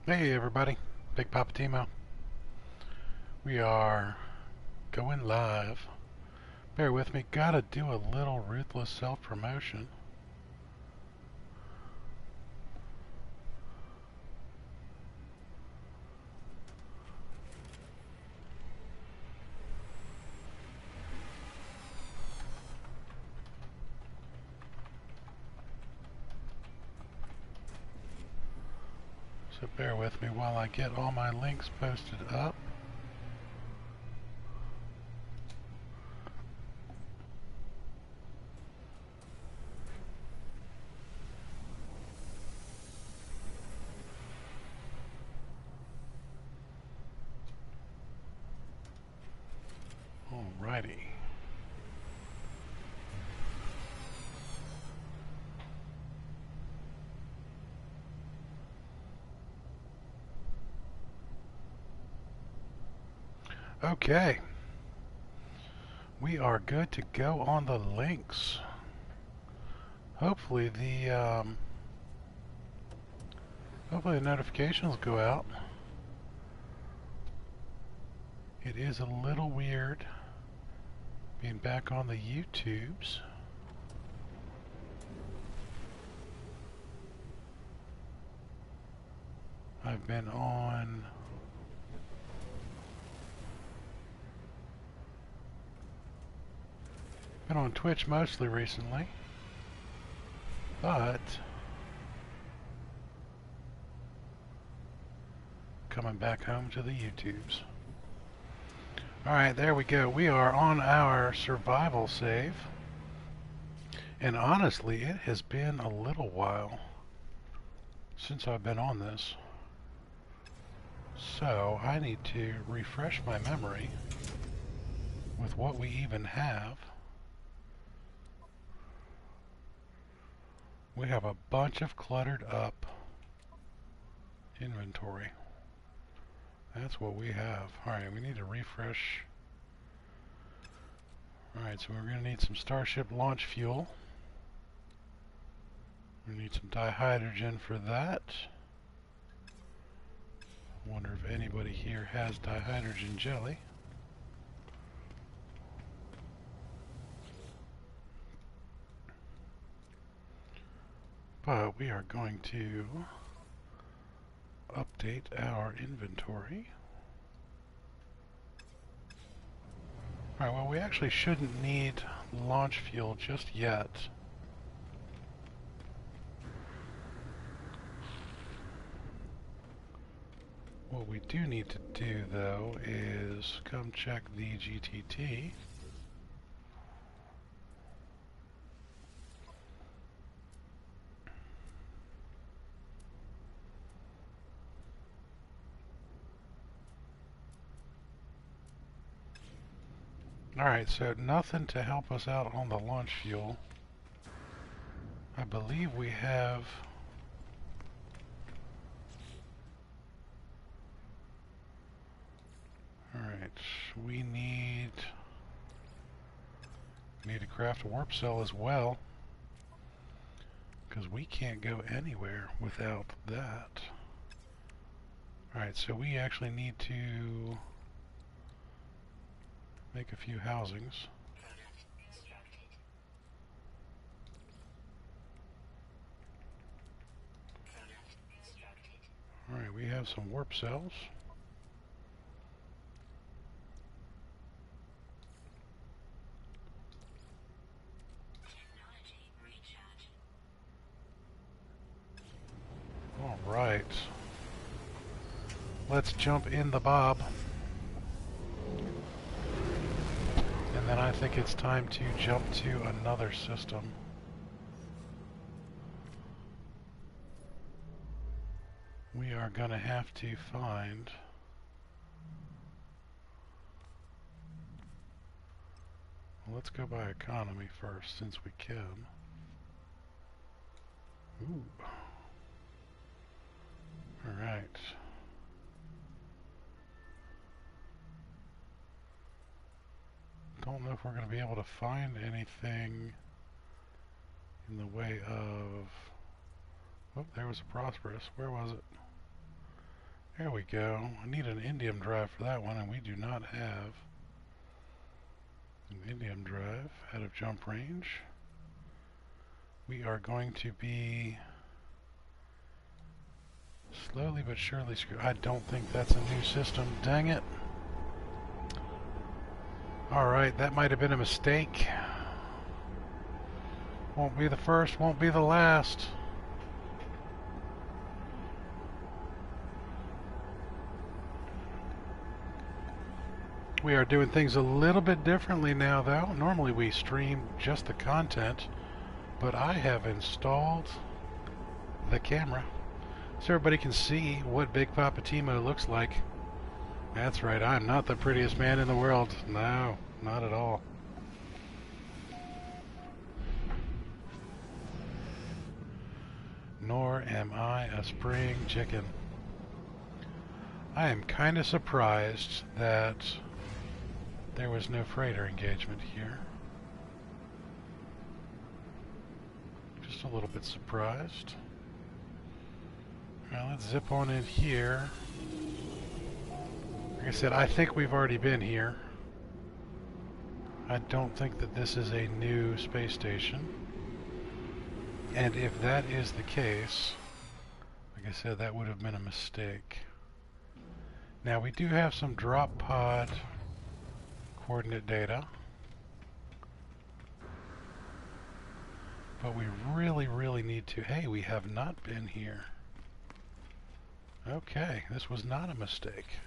Hey everybody, Big Poppa T-Mo. We are going live. Bear with me, gotta do a little ruthless self-promotion. So bear with me while I get all my links posted up. Alrighty. Okay. We are good to go on the links. Hopefully the notifications go out. It is a little weird being back on the YouTubes. I've been on Twitch mostly recently, but coming back home to the YouTubes. Alright, there we go. We are on our survival save. And honestly, it has been a little while since I've been on this. So I need to refresh my memory with what we even have. We have a bunch of cluttered up inventory. That's what we have. Alright, we need to refresh. Alright, so we're going to need some Starship launch fuel. We need some dihydrogen for that. Wonder if anybody here has dihydrogen jelly. But we are going to update our inventory. Alright, well we actually shouldn't need launch fuel just yet. What we do need to do though is come check the GTT. Alright, so nothing to help us out on the launch fuel. I believe we have... Alright, we need to craft a warp cell as well, because we can't go anywhere without that. Alright, so we actually need to make a few housings. Alright, we have some warp cells. Alright. Let's jump in the Bob. And then I think it's time to jump to another system. We are going to have to find... Well, let's go by economy first, since we can. Ooh. Alright. Don't know if we're going to be able to find anything in the way of... Oh, there was a Prosperous. Where was it? There we go. I need an indium drive for that one, and we do not have an indium drive out of jump range. We are going to be slowly but surely screwed. I don't think that's a new system. Dang it. Alright, that might have been a mistake. Won't be the first, won't be the last. We are doing things a little bit differently now, though. Normally we stream just the content, but I have installed the camera so everybody can see what Big Poppa T-Mo looks like. That's right, I'm not the prettiest man in the world. No, not at all. Nor am I a spring chicken. I am kind of surprised that there was no freighter engagement here. Just a little bit surprised. Now let's zip on in here. Like I said, I think we've already been here. I don't think that this is a new space station. And if that is the case, like I said, that would have been a mistake. Now we do have some drop pod coordinate data, but we really need to. Hey, we have not been here. Okay, this was not a mistake.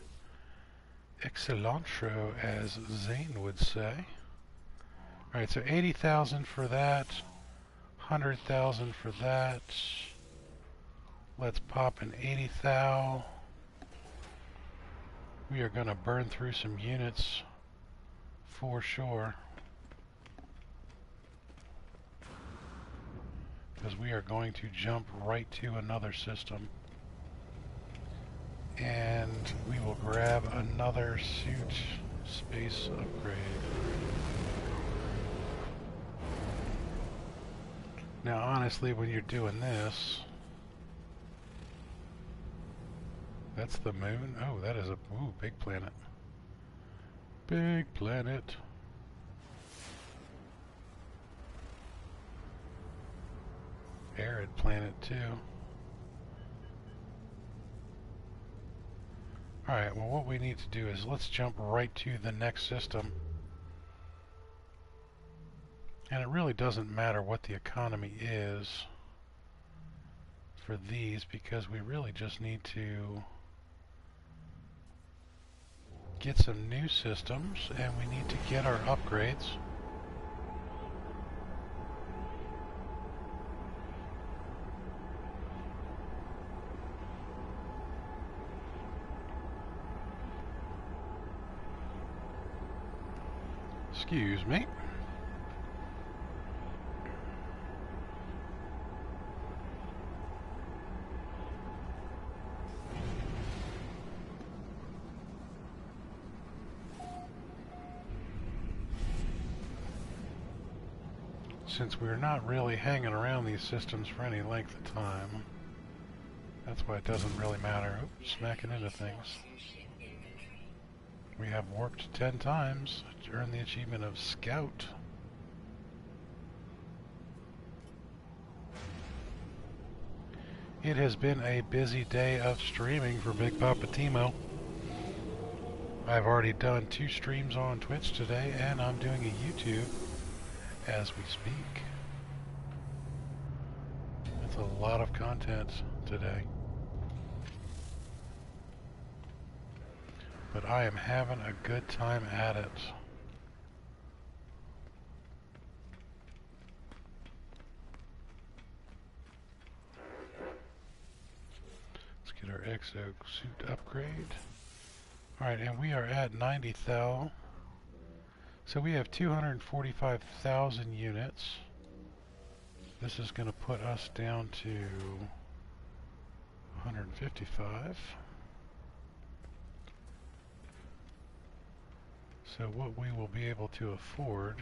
Excellentro, as Xaine would say. Alright, so 80,000 for that, 100,000 for that. Let's pop an 80,000. We are going to burn through some units for sure, because we are going to jump right to another system, and we will grab another suit space upgrade. Now honestly, when you're doing this, that's the moon. Oh, that is a big planet. Big planet. Arid planet too. Alright, well what we need to do is let's jump right to the next system. And it really doesn't matter what the economy is for these, because we really just need to get some new systems, and we need to get our upgrades. Excuse me. Since we're not really hanging around these systems for any length of time, that's why it doesn't really matter. Oops, smacking into things. We have warped 10 times to earn the achievement of Scout. It has been a busy day of streaming for Big Poppa T-Mo. I've already done 2 streams on Twitch today, and I'm doing a YouTube as we speak. That's a lot of content today. But I am having a good time at it. Let's get our exo suit upgrade. Alright, and we are at 90,000. So we have 245,000 units. This is going to put us down to 155. So what we will be able to afford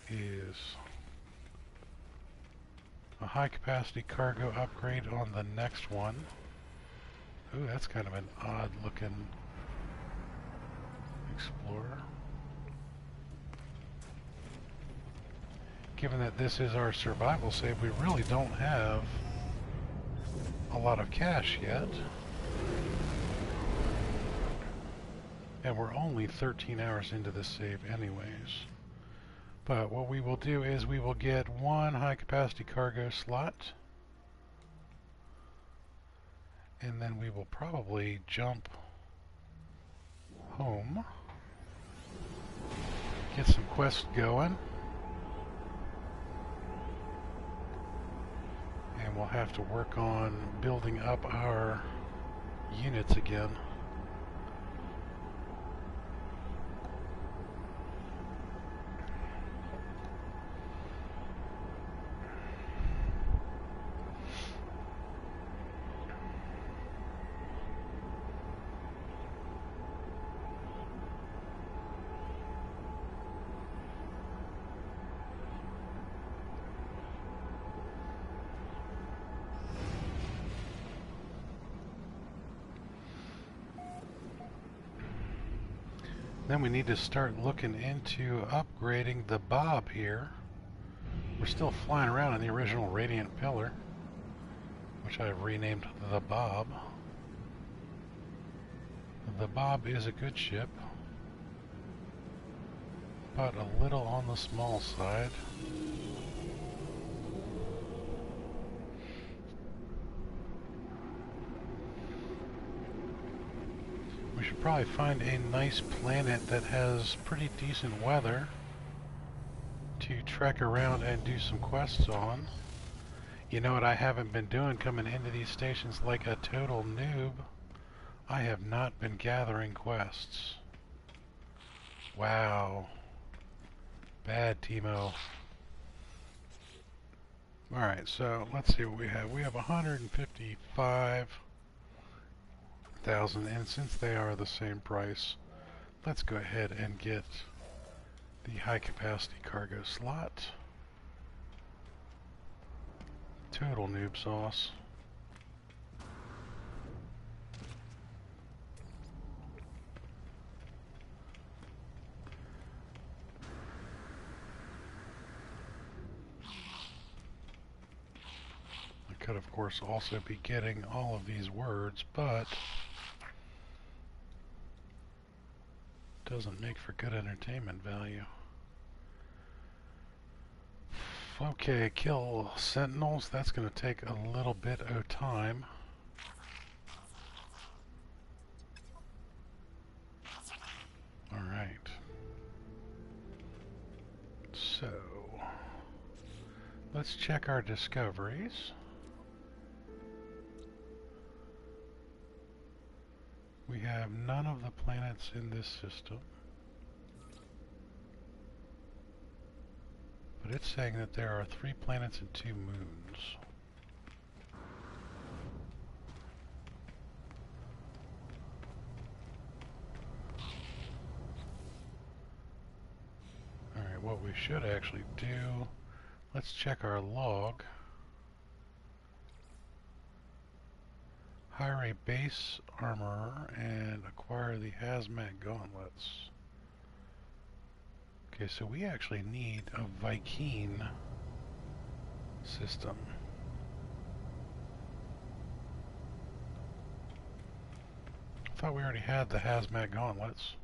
is a high capacity cargo upgrade on the next one. Ooh, that's kind of an odd looking Explorer. Given that this is our survival save, we really don't have a lot of cash yet. And we're only 13 hours into this save anyways. But what we will do is we will get one high capacity cargo slot. And then we will probably jump home. Get some quests going. And we'll have to work on building up our units again. Then we need to start looking into upgrading the Bob here. We're still flying around in the original Radiant Pillar, which I've renamed the Bob. The Bob is a good ship, but a little on the small side. We should probably find a nice planet that has pretty decent weather to trek around and do some quests on. You know what I haven't been doing coming into these stations like a total noob? I have not been gathering quests. Wow. Bad, T-Mo. Alright, so let's see what we have. We have 155,000, and since they are the same price, let's go ahead and get the high capacity cargo slot. Total noob sauce. I could of course also be getting all of these words, but doesn't make for good entertainment value. Okay, kill sentinels. That's going to take a little bit of time. Alright. So, let's check our discoveries. We have none of the planets in this system. But it's saying that there are 3 planets and 2 moons. Alright, what we should actually do, let's check our log. Hire a base armorer and acquire the hazmat gauntlets. Okay, so we actually need a Xaine system. I thought we already had the hazmat gauntlets.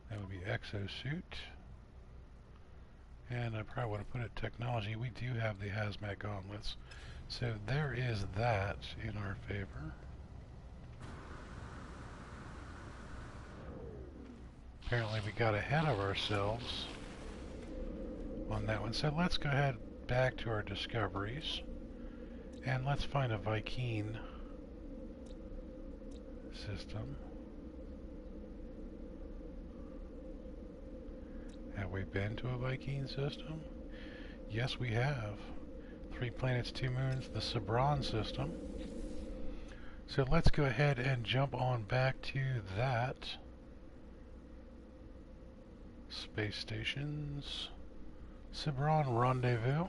That would be exosuit. And I probably would have put it technology. We do have the hazmat gauntlets. So there is that in our favor. Apparently we got ahead of ourselves on that one. So let's go ahead back to our discoveries. And let's find a Xaine system. Have we been to a Xaine system? Yes, we have. 3 planets, 2 moons, the Sobran system. So let's go ahead and jump on back to that. Space stations. Sobran rendezvous.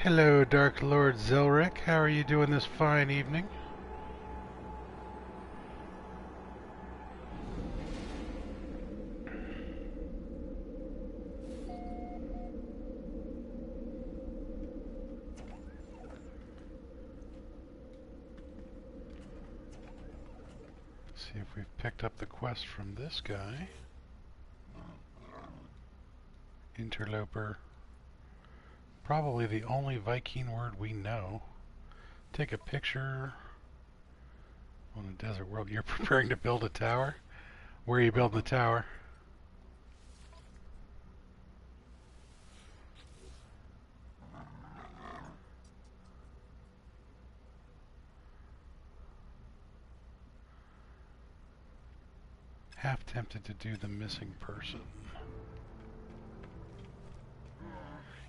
Hello, Dark Lord Zelric. How are you doing this fine evening? See if we've picked up the quest from this guy. Interloper. Probably the only Viking word we know. Take a picture on a desert world. You're preparing to build a tower? Where are you building the tower? Half tempted to do the missing person.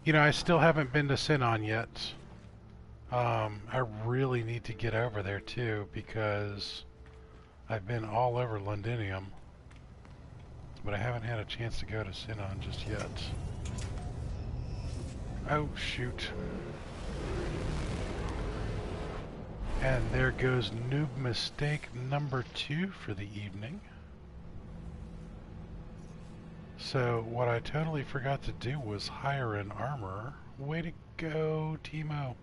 You know, I still haven't been to Sinon yet. I really need to get over there too because I've been all over Londinium, but I haven't had a chance to go to Sinon just yet. Oh, shoot. And there goes noob mistake number 2 for the evening. So what I totally forgot to do was hire an armorer. Way to go, T-Mo.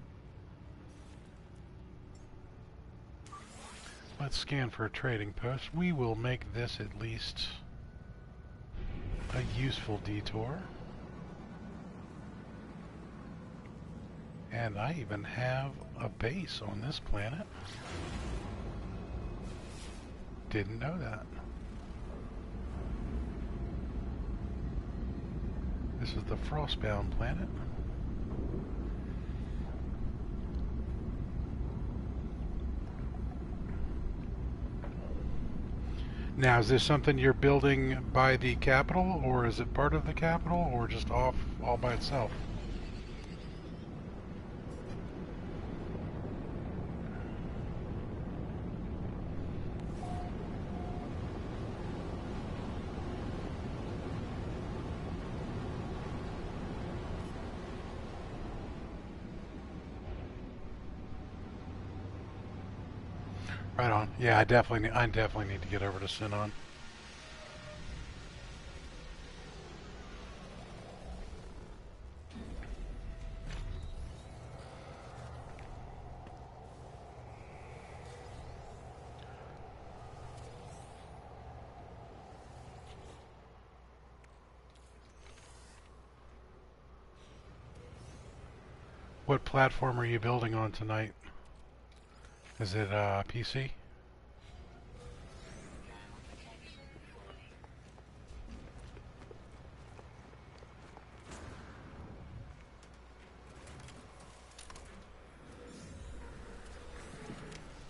Let's scan for a trading post. We will make this at least a useful detour. And I even have a base on this planet. Didn't know that. This is the Frostbound planet. Now, is this something you're building by the capital, or is it part of the capital, or just off all by itself? Right on. Yeah, I definitely need to get over to Sinon. What platform are you building on tonight? Is it PC?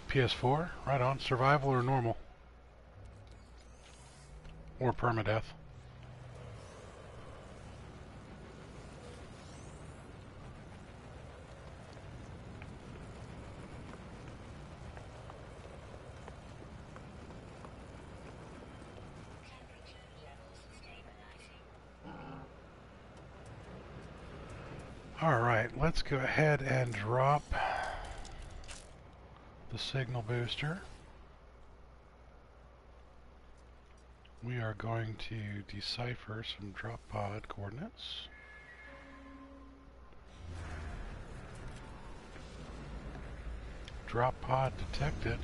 PS4? Right on. Survival or normal? Or permadeath? Alright, let's go ahead and drop the signal booster. We are going to decipher some drop pod coordinates. Drop pod detected.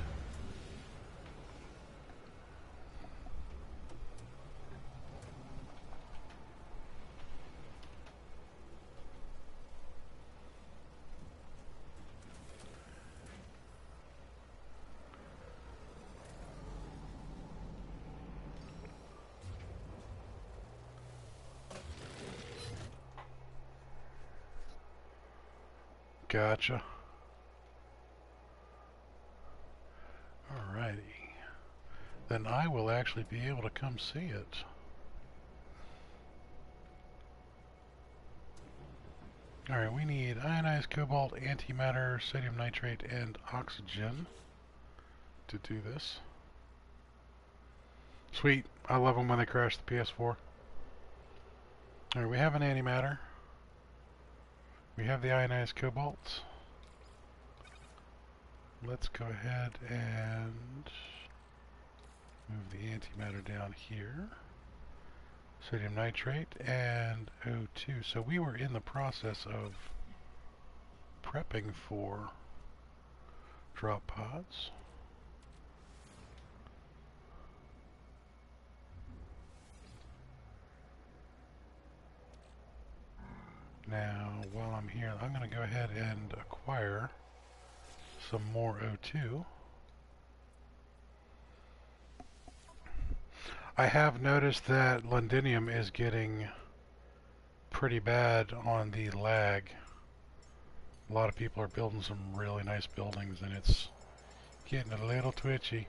Gotcha. Alrighty. Then I will actually be able to come see it. Alright, we need ionized cobalt, antimatter, sodium nitrate, and oxygen to do this. Sweet. I love them when they crash the PS4. Alright, we have an antimatter. We have the ionized cobalt. Let's go ahead and move the antimatter down here. Sodium nitrate and O2. So we were in the process of prepping for drop pods. Now, while I'm here, I'm going to go ahead and acquire some more O2. I have noticed that Londinium is getting pretty bad on the lag. A lot of people are building some really nice buildings and it's getting a little twitchy.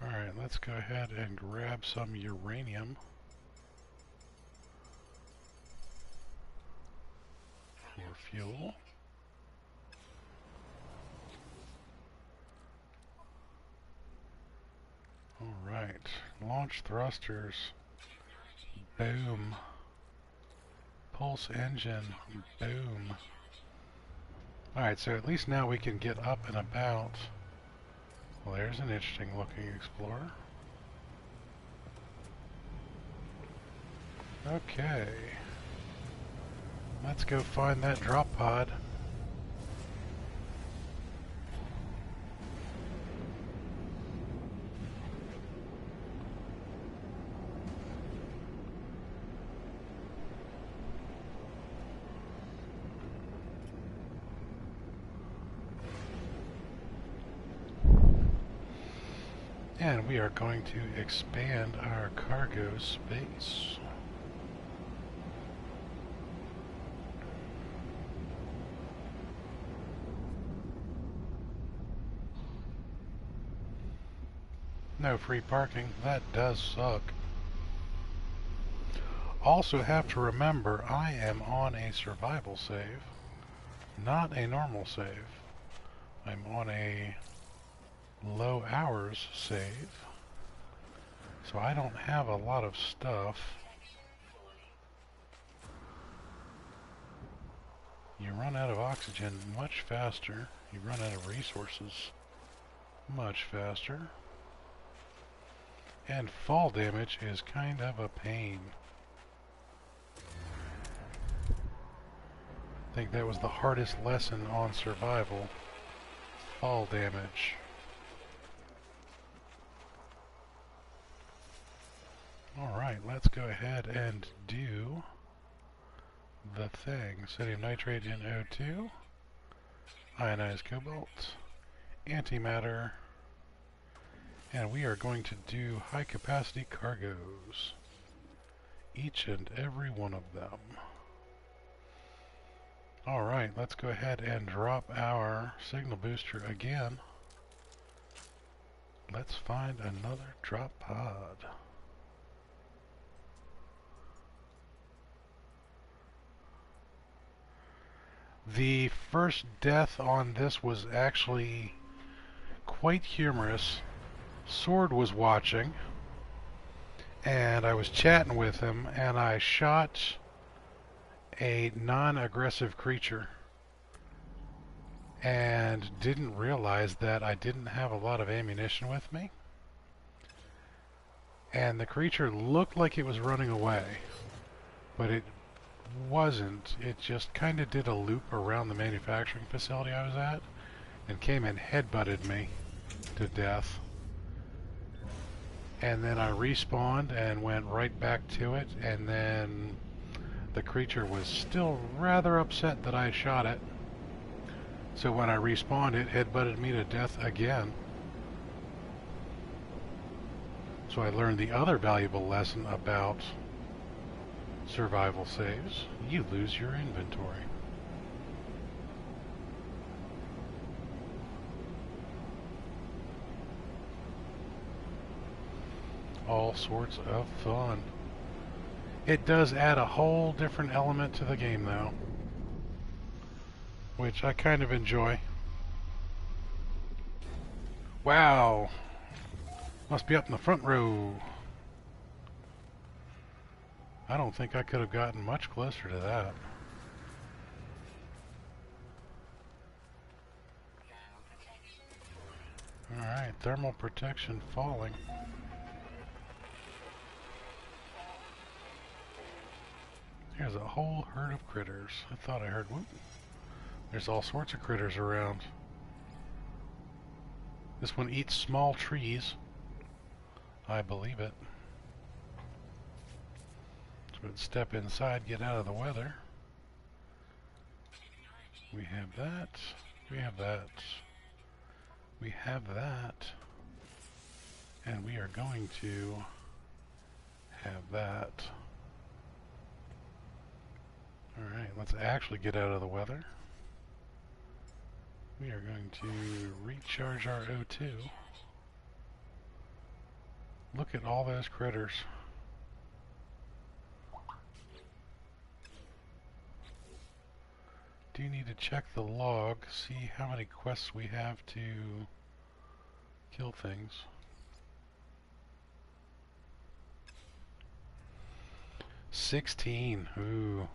Alright, let's go ahead and grab some uranium. For fuel. Alright, launch thrusters. Boom. Pulse engine. Boom. Alright, so at least now we can get up and about. Well, there's an interesting looking explorer. Okay. Let's go find that drop pod. And we are going to expand our cargo space. No free parking. That does suck. Also have to remember I am on a survival save, not a normal save. I'm on a low hours save, so I don't have a lot of stuff. You run out of oxygen much faster. You run out of resources much faster. And fall damage is kind of a pain. I think that was the hardest lesson on survival. Fall damage. Alright, let's go ahead and do the thing. Sodium nitrate in O2, ionized cobalt, antimatter, and we are going to do high capacity cargoes. Each and every one of them. Alright, let's go ahead and drop our signal booster again. Let's find another drop pod. The first death on this was actually quite humorous. Sword was watching, and I was chatting with him, and I shot a non-aggressive creature and didn't realize that I didn't have a lot of ammunition with me. And the creature looked like it was running away, but it wasn't. It just kind of did a loop around the manufacturing facility I was at and came and headbutted me to death. And then I respawned and went right back to it, and then the creature was still rather upset that I shot it. So when I respawned, it headbutted me to death again. So I learned the other valuable lesson about survival saves. You lose your inventory. All sorts of fun. It does add a whole different element to the game though, which I kind of enjoy. Wow! Must be up in the front row. I don't think I could have gotten much closer to that. Alright, thermal protection falling. There's a whole herd of critters. I thought I heard, whoop. There's all sorts of critters around. This one eats small trees. I believe it. So let's step inside, get out of the weather. We have that. We have that. We have that. And we are going to have that. Alright, let's actually get out of the weather. We are going to recharge our O2. Look at all those critters. Do need to check the log, see how many quests we have to kill things. $16. Ooh.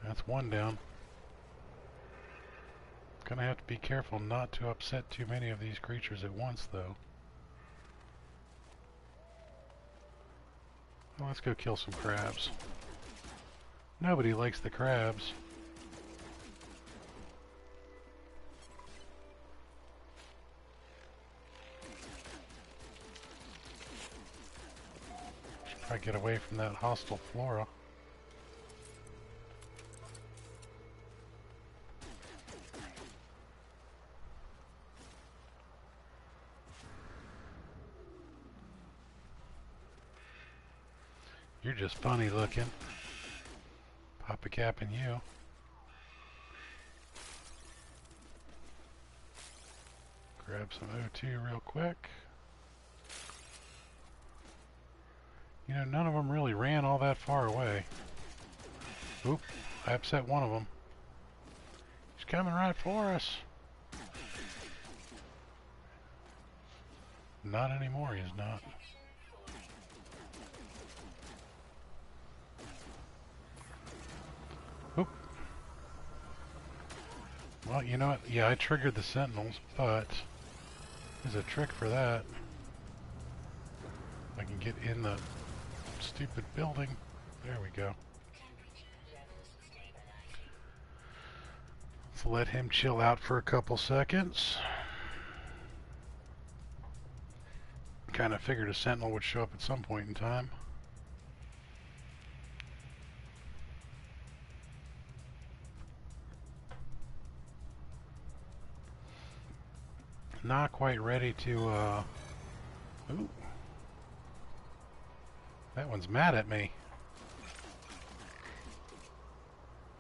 That's one down. Gonna have to be careful not to upset too many of these creatures at once, though. Well, let's go kill some crabs. Nobody likes the crabs. Should probably get away from that hostile flora. You're just funny looking. Pop a cap in you. Grab some O2 real quick. You know, none of them really ran all that far away. Oop, I upset one of them. He's coming right for us. Not anymore, he's not. Oop. Well, you know what? Yeah, I triggered the sentinels, but there's a trick for that. I can get in the stupid building. There we go. Let's let him chill out for a couple seconds. Kind of figured a sentinel would show up at some point in time. Not quite ready to, ooh. That one's mad at me.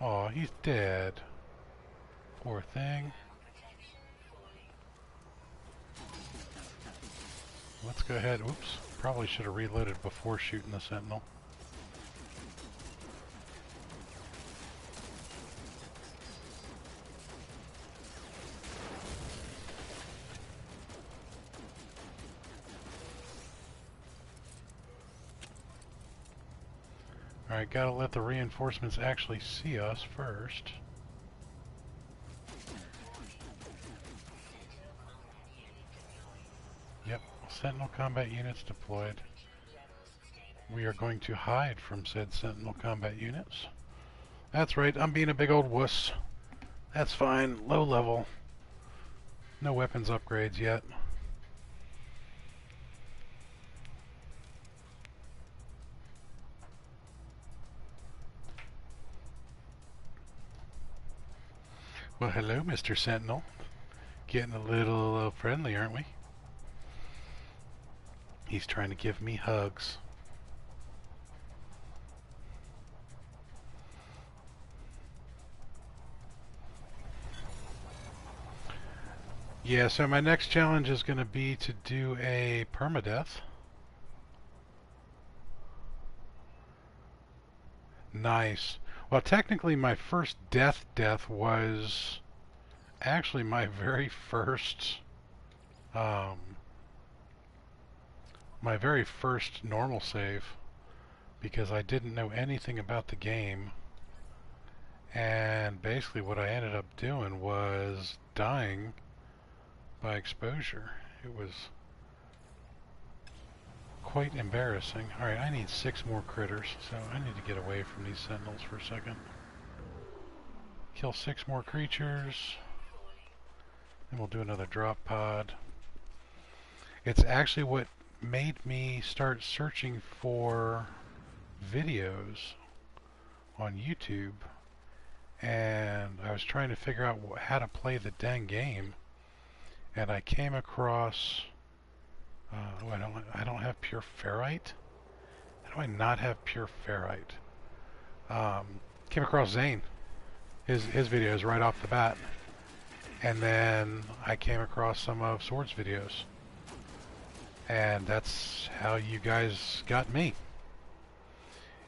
Oh, he's dead. Poor thing. Let's go ahead. Oops. Probably should have reloaded before shooting the sentinel. Alright, gotta let the reinforcements actually see us first. Yep, Sentinel combat units deployed. We are going to hide from said Sentinel combat units. That's right, I'm being a big old wuss. That's fine, low level. No weapons upgrades yet. Well, hello, Mr. Sentinel. Getting a little friendly, aren't we? He's trying to give me hugs. Yeah, so my next challenge is going to be to do a permadeath. Nice. Well, technically my first death was actually um, my very first normal save, because I didn't know anything about the game, and basically what I ended up doing was dying by exposure. It was quite embarrassing. Alright, I need 6 more critters, so I need to get away from these sentinels for a second. Kill 6 more creatures, and we'll do another drop pod. It's actually what made me start searching for videos on YouTube, and I was trying to figure out how to play the dang game, and I came across I don't have pure ferrite. How do I not have pure ferrite? Came across Xaine, his videos right off the bat, and then I came across some of Sword's videos, and that's how you guys got me.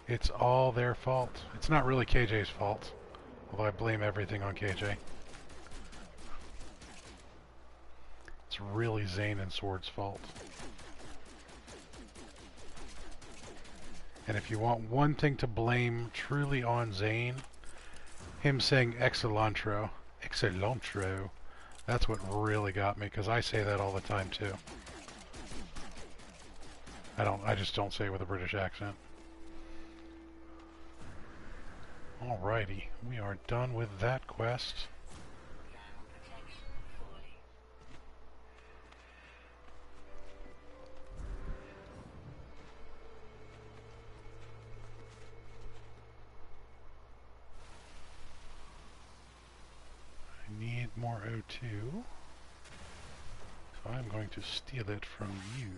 It's all their fault. It's not really KJ's fault, although I blame everything on KJ. It's really Xaine and Sword's fault. And if you want one thing to blame truly on Xaine, him saying excellentro, that's what really got me, because I say that all the time too. I just don't say it with a British accent. Alrighty, we are done with that quest. Need more O2, so I'm going to steal it from you.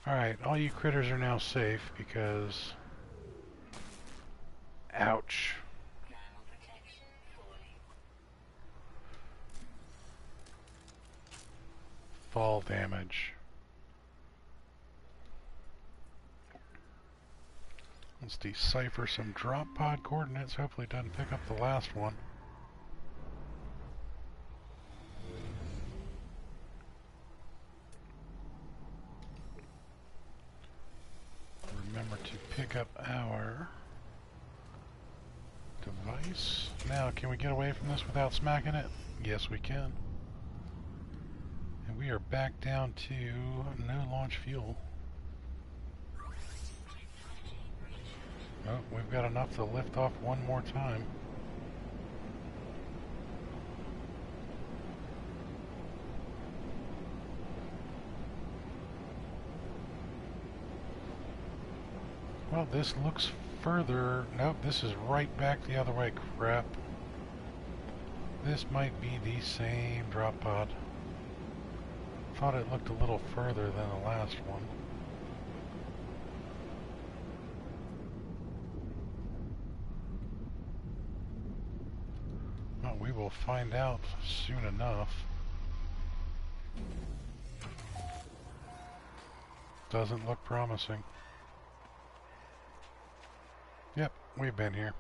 Alright, all you critters are now safe because... Ouch. Fall damage. Let's decipher some drop pod coordinates. Hopefully it doesn't pick up the last one. Remember to pick up our device. Now, can we get away from this without smacking it? Yes, we can. And we are back down to no launch fuel. Oh, we've got enough to lift off one more time. Well, this looks further... Nope, this is right back the other way. Crap. This might be the same drop pod. Thought it looked a little further than the last one. Well, we will find out soon enough. Doesn't look promising. Yep, we've been here.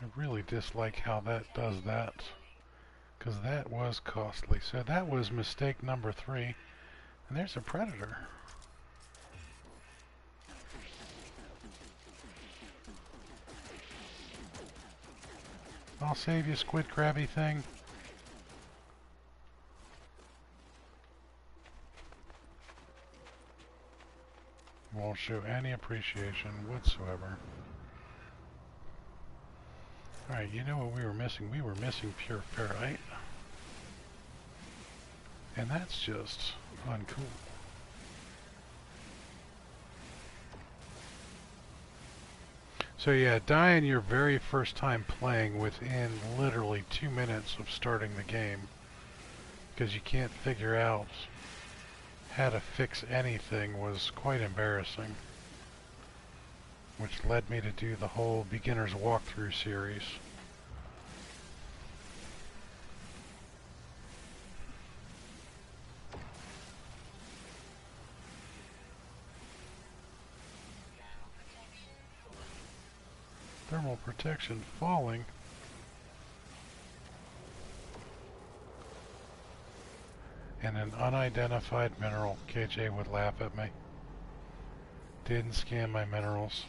I really dislike how that does that, because that was costly. So that was mistake number 3, and there's a predator. I'll save you, squid crabby thing. Won't show any appreciation whatsoever. Alright, you know what we were missing? We were missing pure ferrite. And that's just uncool. So yeah, dying your very first time playing within literally 2 minutes of starting the game, because you can't figure out how to fix anything, was quite embarrassing, which led me to do the whole beginner's walkthrough series. Thermal protection falling. And an unidentified mineral. KJ would laugh at me. Didn't scan my minerals.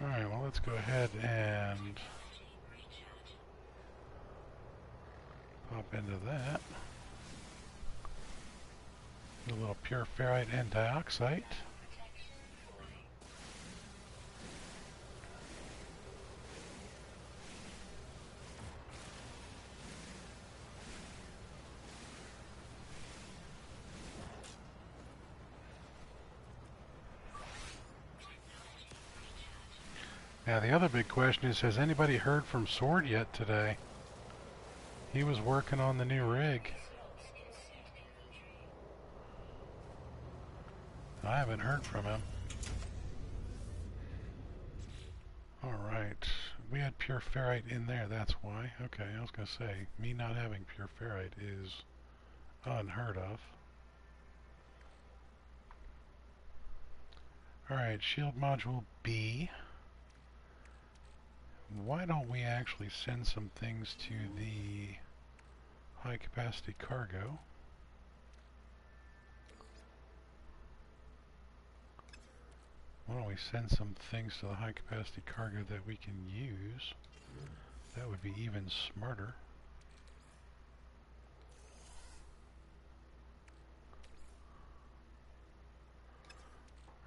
Alright, well, let's go ahead and pop into that. A little pure ferrite and dioxide. Now the other big question is, has anybody heard from Sword yet today? He was working on the new rig. I haven't heard from him. Alright, we had pure ferrite in there, that's why. Okay, I was going to say, me not having pure ferrite is unheard of. Alright, shield module B. Why don't we actually send some things to the high capacity cargo? Why don't we send some things to the high capacity cargo that we can use? That would be even smarter.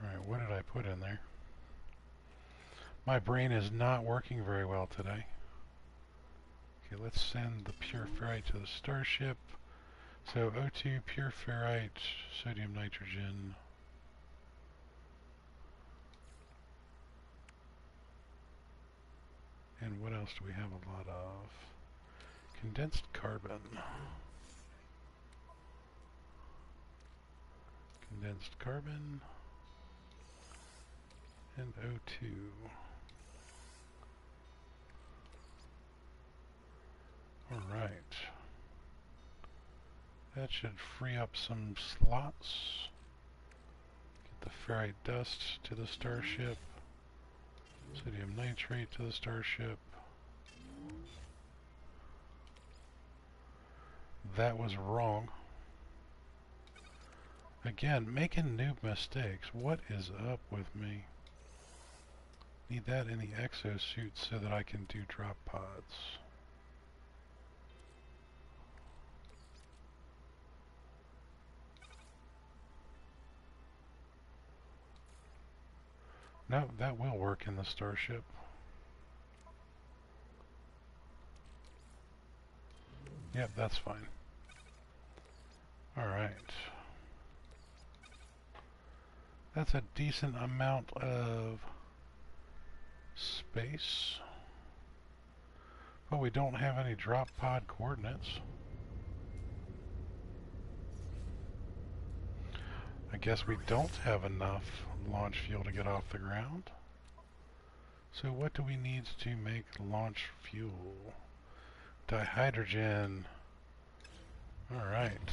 Alright, what did I put in there? My brain is not working very well today. Okay, let's send the pure ferrite to the starship. So O2, pure ferrite, sodium nitrogen. And what else do we have a lot of? Condensed carbon. Condensed carbon. And O2. Alright. That should free up some slots. Get the ferrite dust to the starship. Sodium nitrate to the starship. That was wrong. Again, making noob mistakes. What is up with me? Need that in the exosuit so that I can do drop pods. No, that will work in the starship. Yep, that's fine. Alright. That's a decent amount of space. But we don't have any drop pod coordinates. I guess we don't have enough launch fuel to get off the ground. So what do we need to make launch fuel? Dihydrogen. Alright.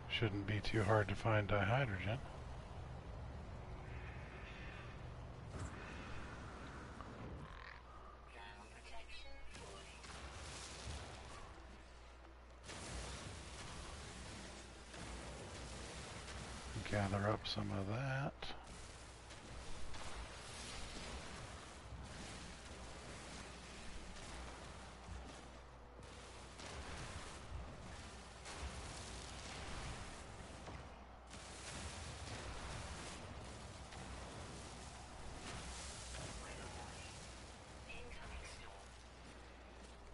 Shouldn't be too hard to find dihydrogen. Gather up some of that.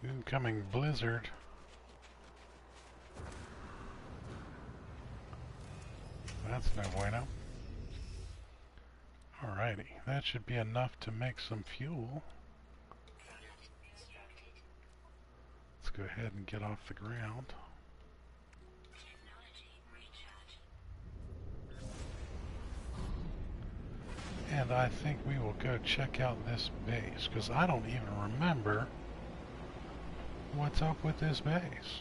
Incoming blizzard. That's no bueno. Alrighty, that should be enough to make some fuel. Let's go ahead and get off the ground. And I think we will go check out this base, because I don't even remember what's up with this base.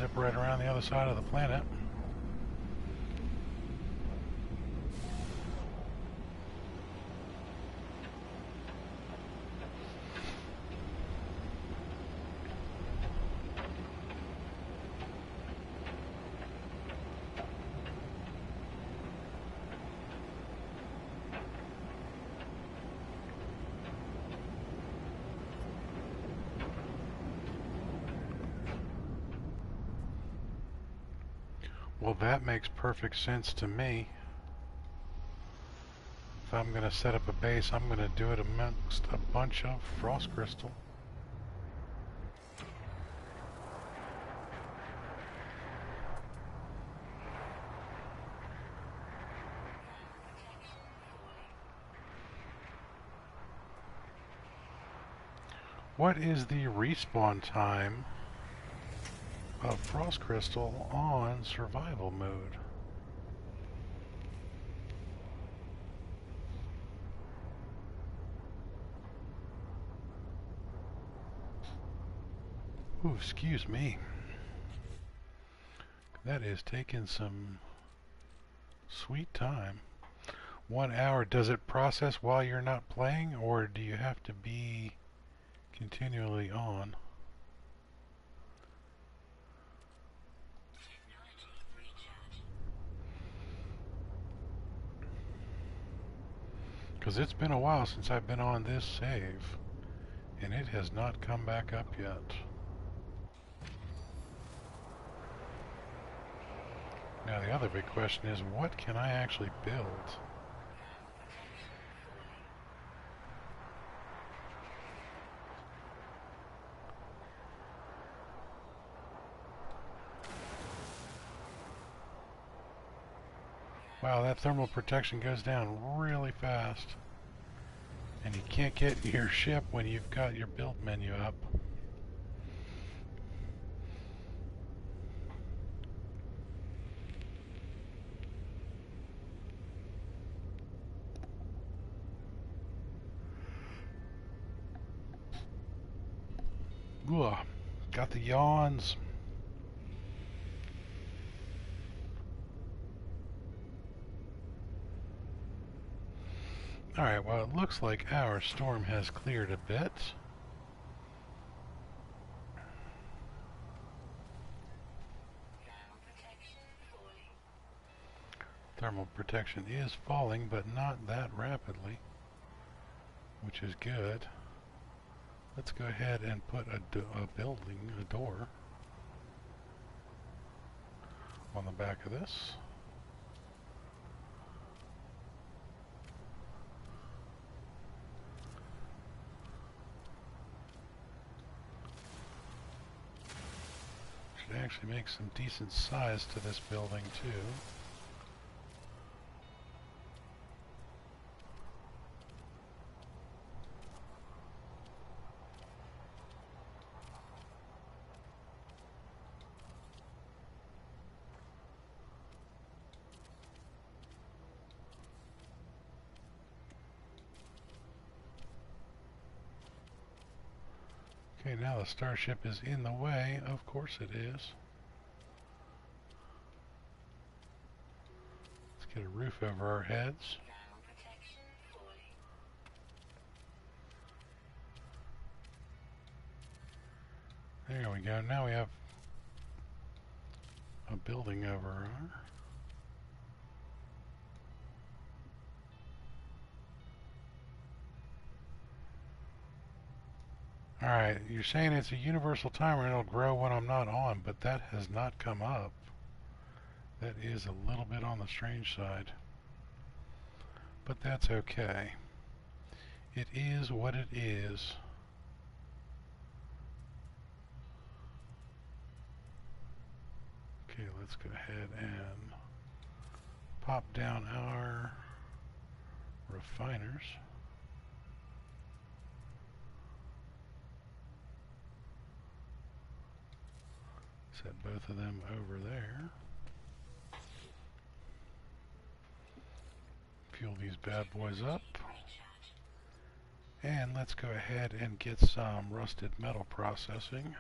zip right around the other side of the planet. Well, that makes perfect sense to me. If I'm going to set up a base, I'm going to do it amongst a bunch of frost crystal. What is the respawn time of frost crystal on survival mode? Ooh, excuse me. That is taking some sweet time. 1 hour. Does it process while you're not playing, or do you have to be continually on? Because it's been a while since I've been on this save, and it has not come back up yet. Now the other big question is, what can I actually build? Wow, that thermal protection goes down really fast. And you can't get your ship when you've got your build menu up. Ooh, got the yawns. Alright, well, it looks like our storm has cleared a bit. Thermal protection is falling, but not that rapidly, which is good. Let's go ahead and put a door, on the back of this. Should actually make some decent size to this building too. Okay, now the starship is in the way. Of course it is. Let's get a roof over our heads. There we go. Now we have a building over our... Alright, you're saying it's a universal timer and it'll grow when I'm not on, but that has not come up. That is a little bit on the strange side. But that's okay. It is what it is. Okay, let's go ahead and pop down our refiners. Set both of them over there. Fuel these bad boys up. And let's go ahead and get some rusted metal processing.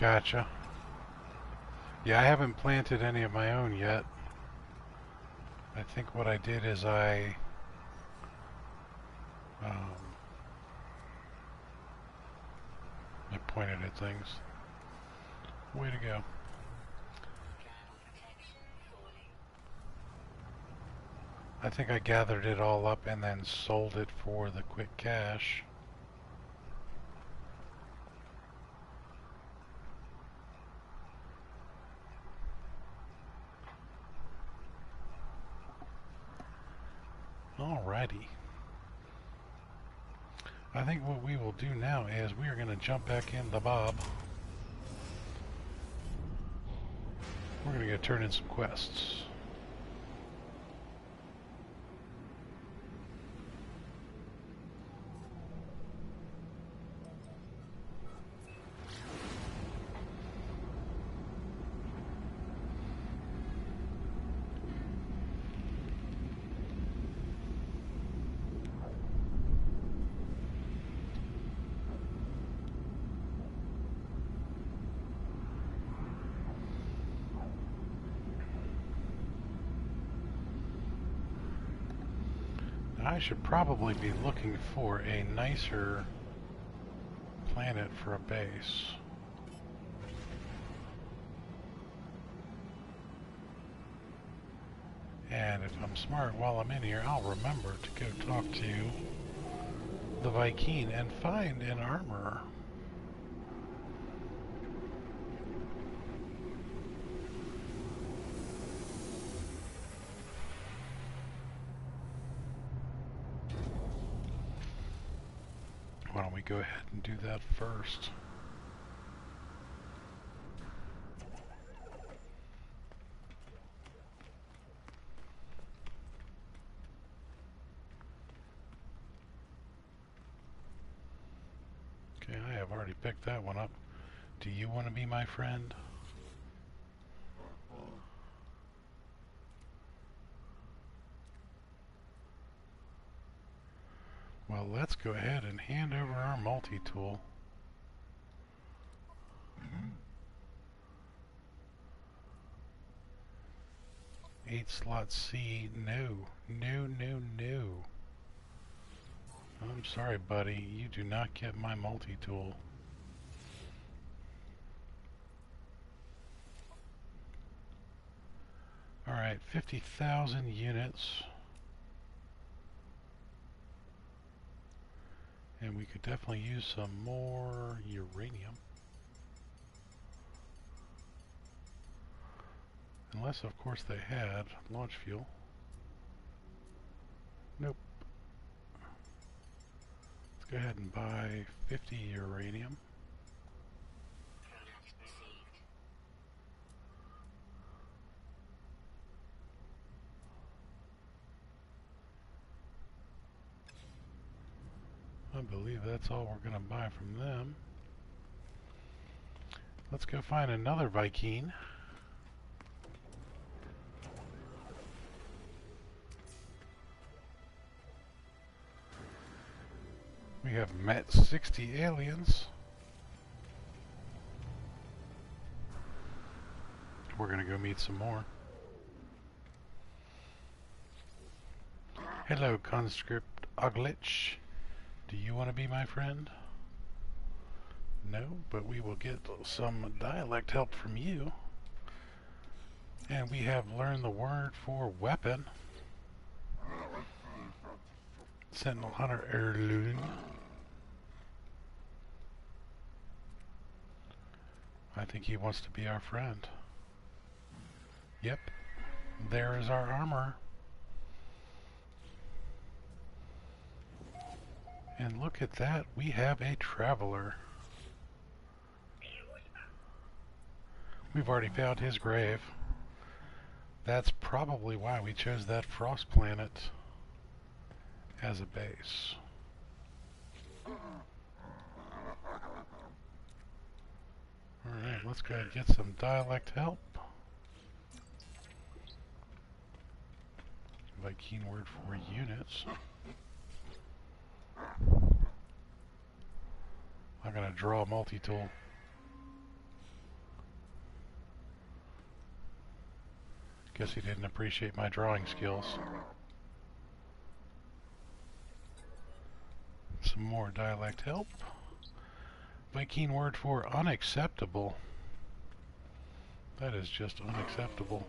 Gotcha. Yeah, I haven't planted any of my own yet. I think what I did is um, I pointed at things. Way to go. I think I gathered it all up and then sold it for the quick cash. Alrighty. I think what we will do now is we are going to jump back in the Bob. We're going to go turn in some quests. I should probably be looking for a nicer planet for a base. And if I'm smart while I'm in here, I'll remember to go talk to the Xaine and find an armorer. Why don't we go ahead and do that first? Okay, I have already picked that one up. Do you want to be my friend? Well, let's go ahead and hand over our multi-tool. Eight slot C, no. No, no, no. I'm sorry, buddy. You do not get my multi-tool. Alright, 50,000 units. And we could definitely use some more uranium. Unless, of course, they had launch fuel. Nope. Let's go ahead and buy 50 uranium. I believe that's all we're going to buy from them. Let's go find another Xaine. We have met 60 aliens. We're going to go meet some more. Hello, conscript Oglich. Do you want to be my friend? No, but we will get some dialect help from you. And we have learned the word for weapon. Sentinel Hunter Heirloom. I think he wants to be our friend. Yep, there is our armor. And look at that, we have a traveler. We've already found his grave. That's probably why we chose that frost planet as a base. Alright, let's go ahead and get some dialect help. Xaine word for units. I'm going to draw a multi-tool. Guess he didn't appreciate my drawing skills. Some more dialect help. Viking word for unacceptable. That is just unacceptable.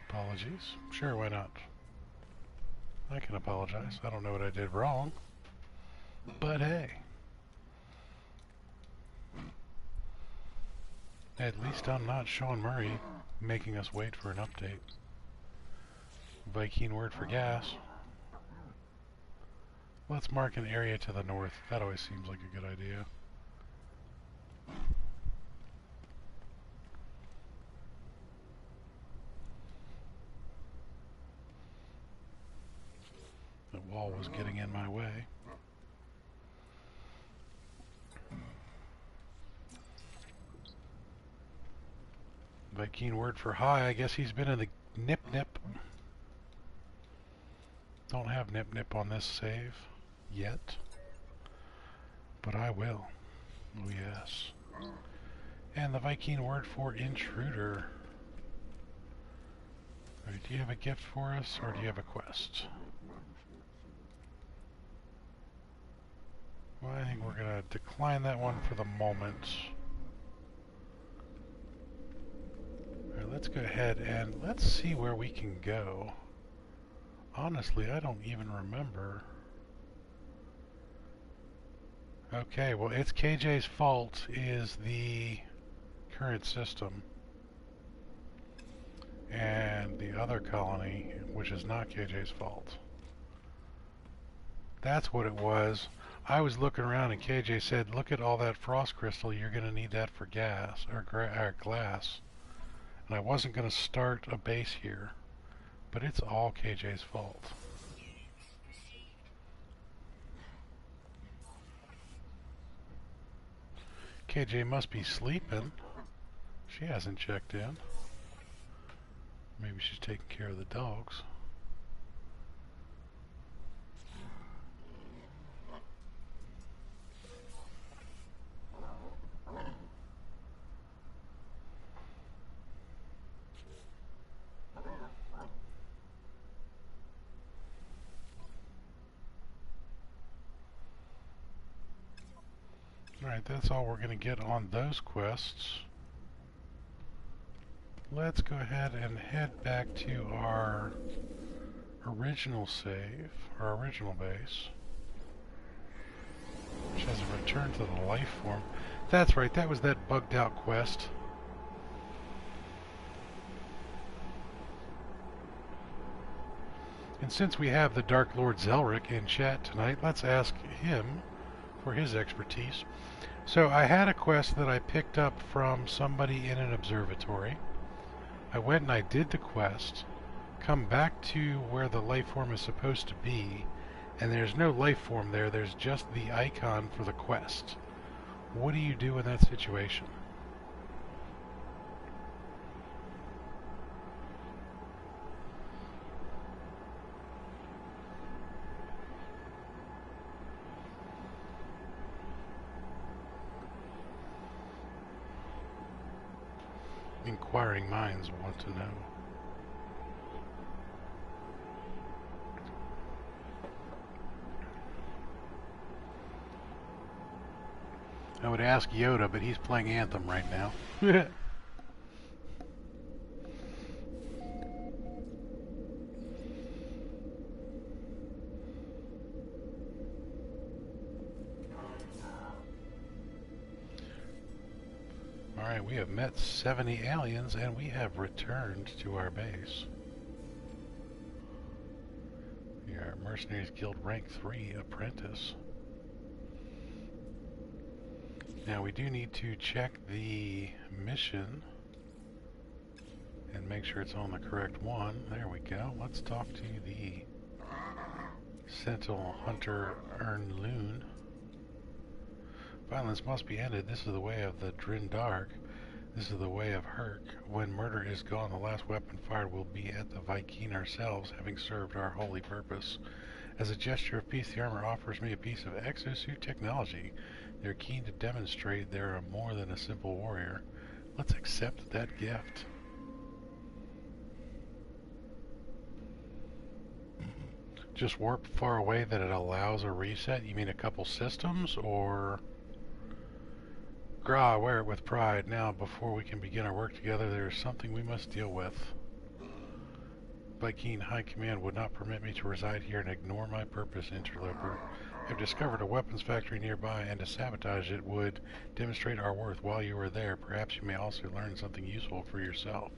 Apologies. Sure, why not? I can apologize. I don't know what I did wrong. But hey. At least I'm not Sean Murray making us wait for an update. Viking word for gas. Let's mark an area to the north. That always seems like a good idea. The wall was getting in my way. Viking word for high. I guess he's been in the nip-nip. Don't have nip-nip on this save yet, but I will. Oh yes. And the Viking word for intruder. Right, do you have a gift for us, or do you have a quest? Well, I think we're going to decline that one for the moment. Alright, let's go ahead and let's see where we can go. Honestly, I don't even remember. Okay, well, it's KJ's fault is the current system. And the other colony, which is not KJ's fault. That's what it was. I was looking around and KJ said, look at all that frost crystal, you're going to need that for gas, or glass. And I wasn't going to start a base here. But it's all KJ's fault. KJ must be sleeping. She hasn't checked in. Maybe she's taking care of the dogs. Alright, that's all we're going to get on those quests. Let's go ahead and head back to our original save, our original base, which has a return to the life form. That's right, that was that bugged out quest. And since we have the Dark Lord Zelric in chat tonight, let's ask him for his expertise. So I had a quest that I picked up from somebody in an observatory. I went and I did the quest, come back to where the life form is supposed to be, and there's no life form there, there's just the icon for the quest. What do you do in that situation? Inquiring minds want to know. I would ask Yoda, but he's playing Anthem right now. Alright, we have met 70 aliens and we have returned to our base. We are Mercenaries Guild Rank 3 Apprentice. Now we do need to check the mission and make sure it's on the correct one. There we go. Let's talk to the Sentinel Hunter Ernloon. Violence must be ended. This is the way of the Drindark. This is the way of Herc. When murder is gone, the last weapon fired will be at the Viking ourselves, having served our holy purpose. As a gesture of peace, the armor offers me a piece of exosuit technology. They're keen to demonstrate they are more than a simple warrior. Let's accept that gift. Just warp far away that it allows a reset? You mean a couple systems, or... Gra, wear it with pride. Now, before we can begin our work together, there is something we must deal with. Vy'keen High Command would not permit me to reside here and ignore my purpose, interloper. I've discovered a weapons factory nearby, and to sabotage it would demonstrate our worth. While you are there, perhaps you may also learn something useful for yourself.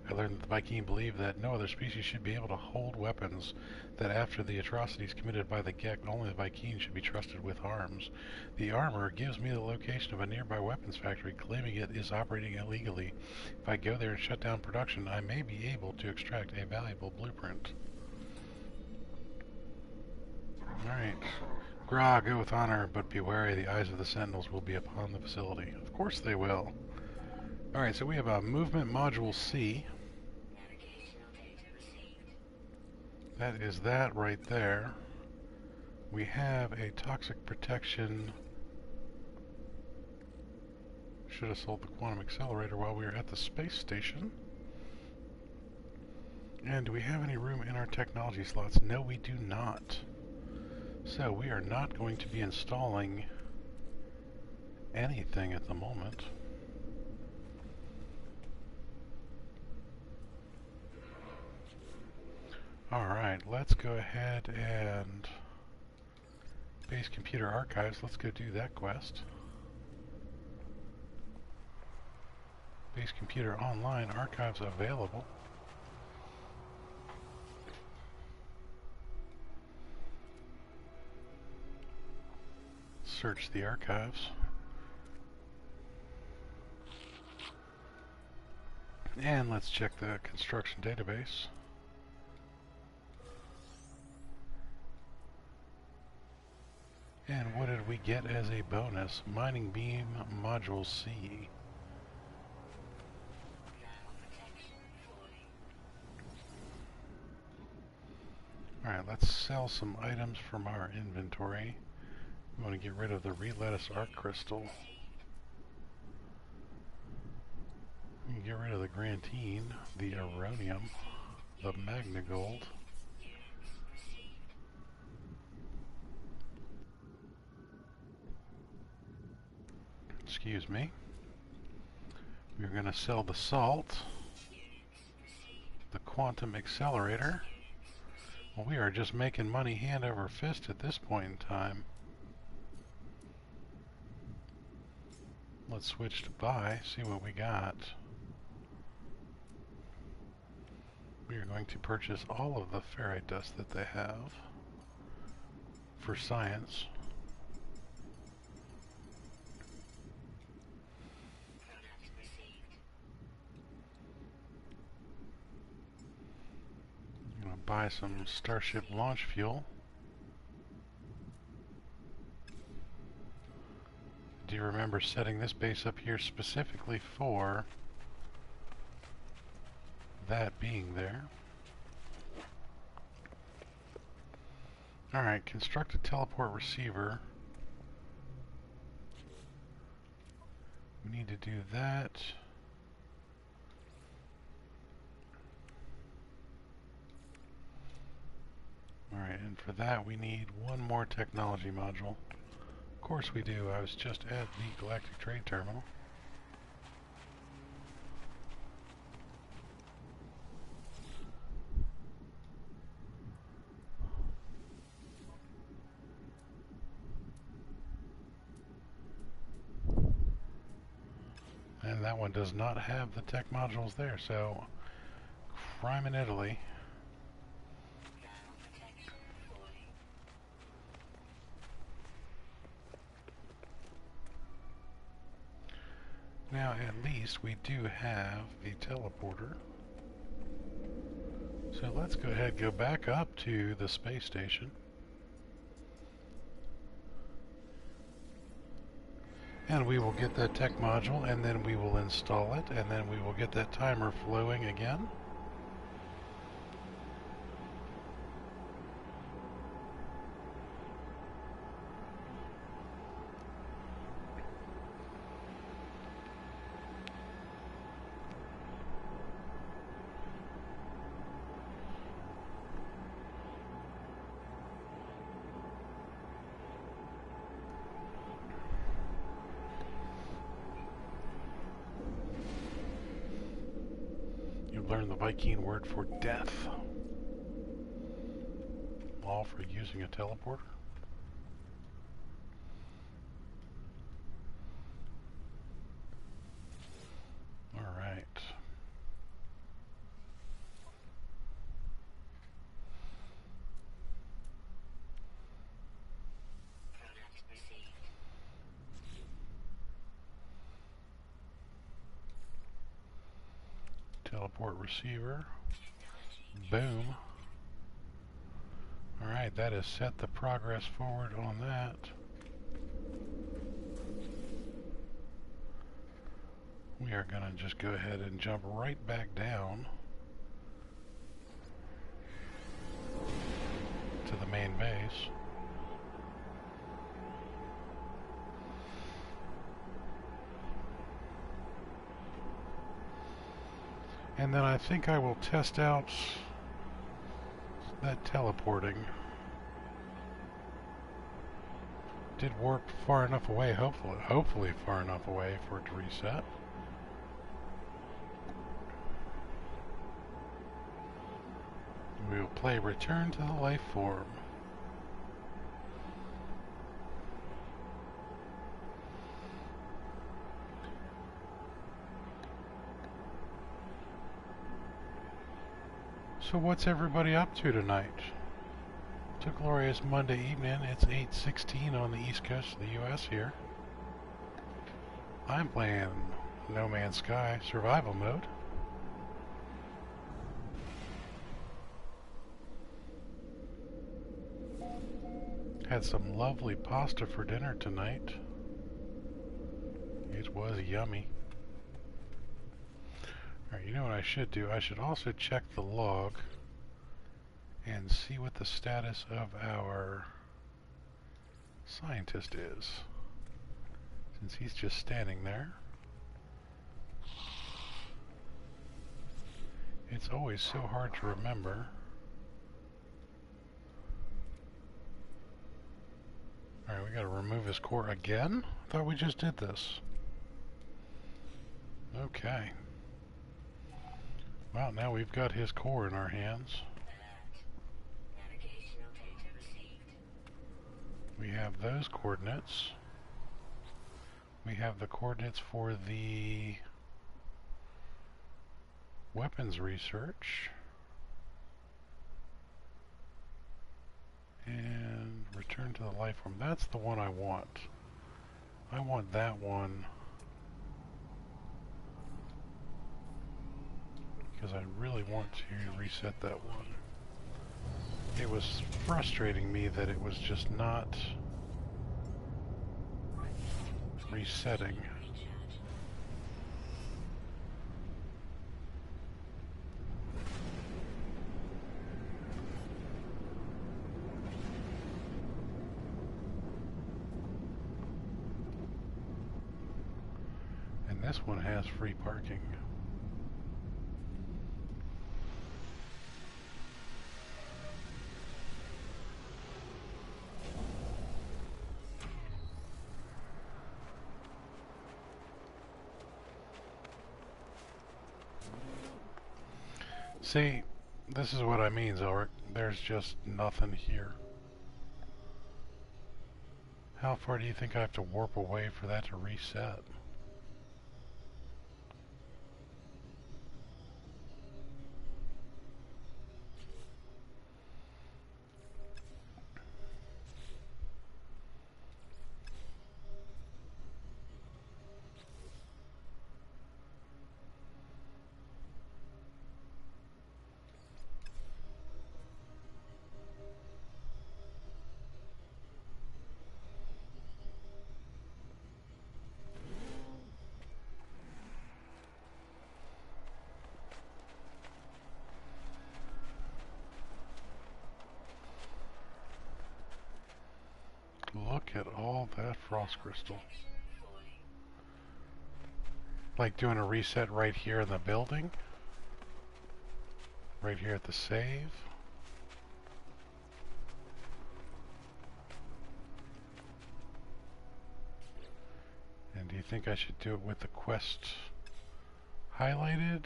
I learned that the Vy'keen believe that no other species should be able to hold weapons, that after the atrocities committed by the Gek, only the Vy'keen should be trusted with arms. The armor gives me the location of a nearby weapons factory, claiming it is operating illegally. If I go there and shut down production, I may be able to extract a valuable blueprint. Alright. Gra, go with honor, but be wary, the eyes of the Sentinels will be upon the facility. Of course they will. Alright, so we have a movement module C. That is that right there. We have a toxic protection. Should have sold the quantum accelerator while we were at the space station. And do we have any room in our technology slots? No, we do not. So we are not going to be installing anything at the moment. Alright, let's go ahead and base computer archives. Let's go do that quest. Base computer online, archives available. Search the archives. And let's check the construction database. And what did we get as a bonus? Mining beam module C. Alright, let's sell some items from our inventory. We want to get rid of the Relettuce Arc Crystal. We can get rid of the Grantine, the Aronium, the Magnagold. Excuse me. We're going to sell the Salt, the Quantum Accelerator. Well, we are just making money hand over fist at this point in time. Let's switch to buy, see what we got. We are going to purchase all of the ferrite dust that they have for science. I'm going to buy some Starship launch fuel. Do you remember setting this base up here specifically for that being there? Alright, construct a teleport receiver. We need to do that. Alright, and for that we need one more technology module. Of course we do. I was just at the Galactic Trade Terminal. And that one does not have the tech modules there, so crime in Italy. Now at least we do have a teleporter. So let's go ahead and go back up to the space station. And we will get that tech module, and then we will install it, and then we will get that timer flowing again. learn the Viking word for death. All for using a teleporter. Alright. Teleport receiver. Boom. Alright, that has set the progress forward on that. We are going to just go ahead and jump right back down to the main base. And then I think I will test out that teleporting. Did warp far enough away, hopefully far enough away for it to reset. We will play Return to the Life Form. So what's everybody up to tonight? It's a glorious Monday evening. It's 8:16 on the east coast of the US here. I'm playing No Man's Sky survival mode. Had some lovely pasta for dinner tonight. It was yummy. Alright, you know what I should do? I should also check the log and see what the status of our scientist is, since he's just standing there. It's always so hard to remember. Alright, we gotta remove his core again? I thought we just did this. Okay. Well, now we've got his core in our hands. We have those coordinates. We have the coordinates for the weapons research. And return to the life form. That's the one I want. I want that one. Because I really want to reset that one. It was frustrating me that it was just not resetting. And this one has free parking. See, this is what I mean, Zelric. There's just nothing here. How far do you think I have to warp away for that to reset? Look at all that frost crystal. Like doing a reset right here in the building. Right here at the save. And do you think I should do it with the quest highlighted?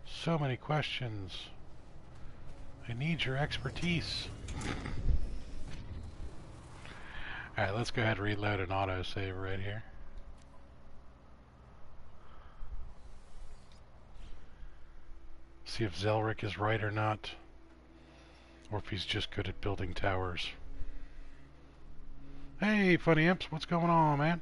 So many questions. I need your expertise. Alright, let's go ahead and reload an autosave right here. See if Zelric is right or not. Or if he's just good at building towers. Hey, Funny Imps, what's going on, man?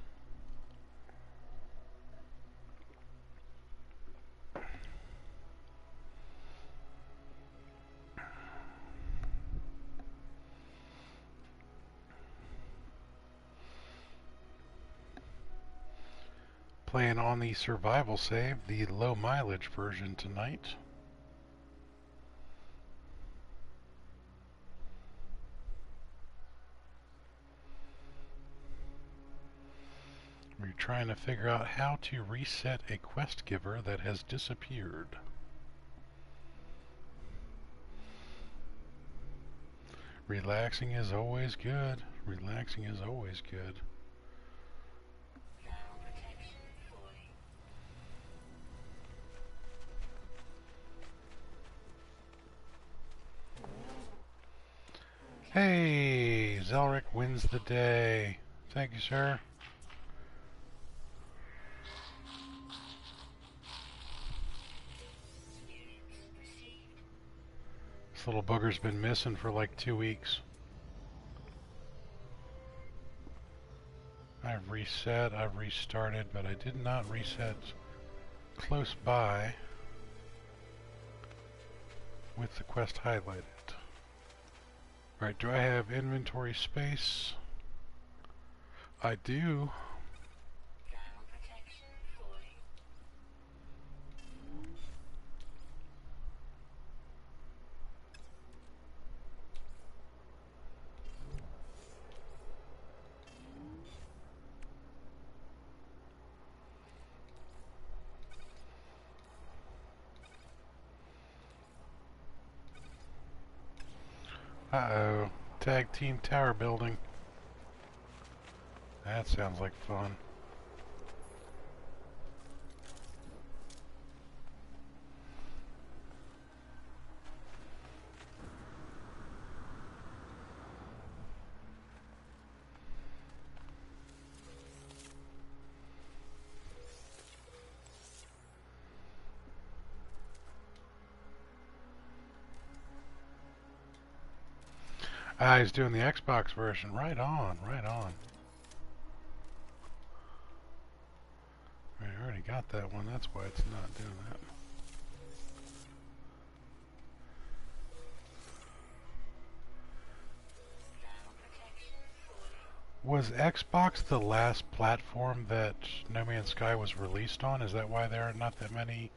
Playing on the survival save, the low mileage version tonight. We're trying to figure out how to reset a quest giver that has disappeared. Relaxing is always good. Relaxing is always good. Hey, Zelric wins the day. Thank you, sir. This little booger's been missing for like 2 weeks. I've reset, I've restarted, but I did not reset close by with the quest highlighted. Alright, do I have inventory space? I do. Uh-oh. Tag team tower building. That sounds like fun. Ah, he's doing the Xbox version. Right on, right on. I already got that one. That's why it's not doing that. Was Xbox the last platform that No Man's Sky was released on? Is that why there are not that many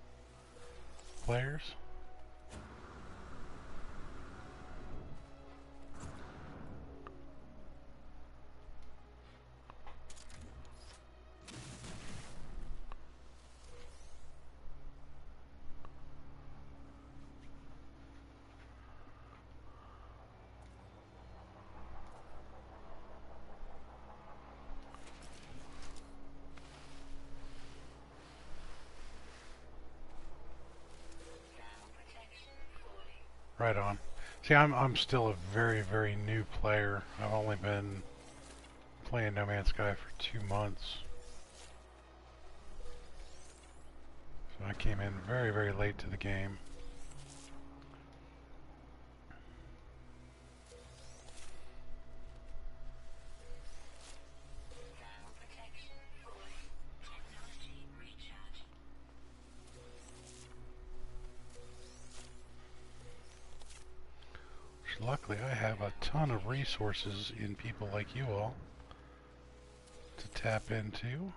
players? Right on. See, I'm still a very, very new player. I've only been playing No Man's Sky for 2 months. So I came in very, very late to the game. Luckily, I have a ton of resources in people like you all to tap into.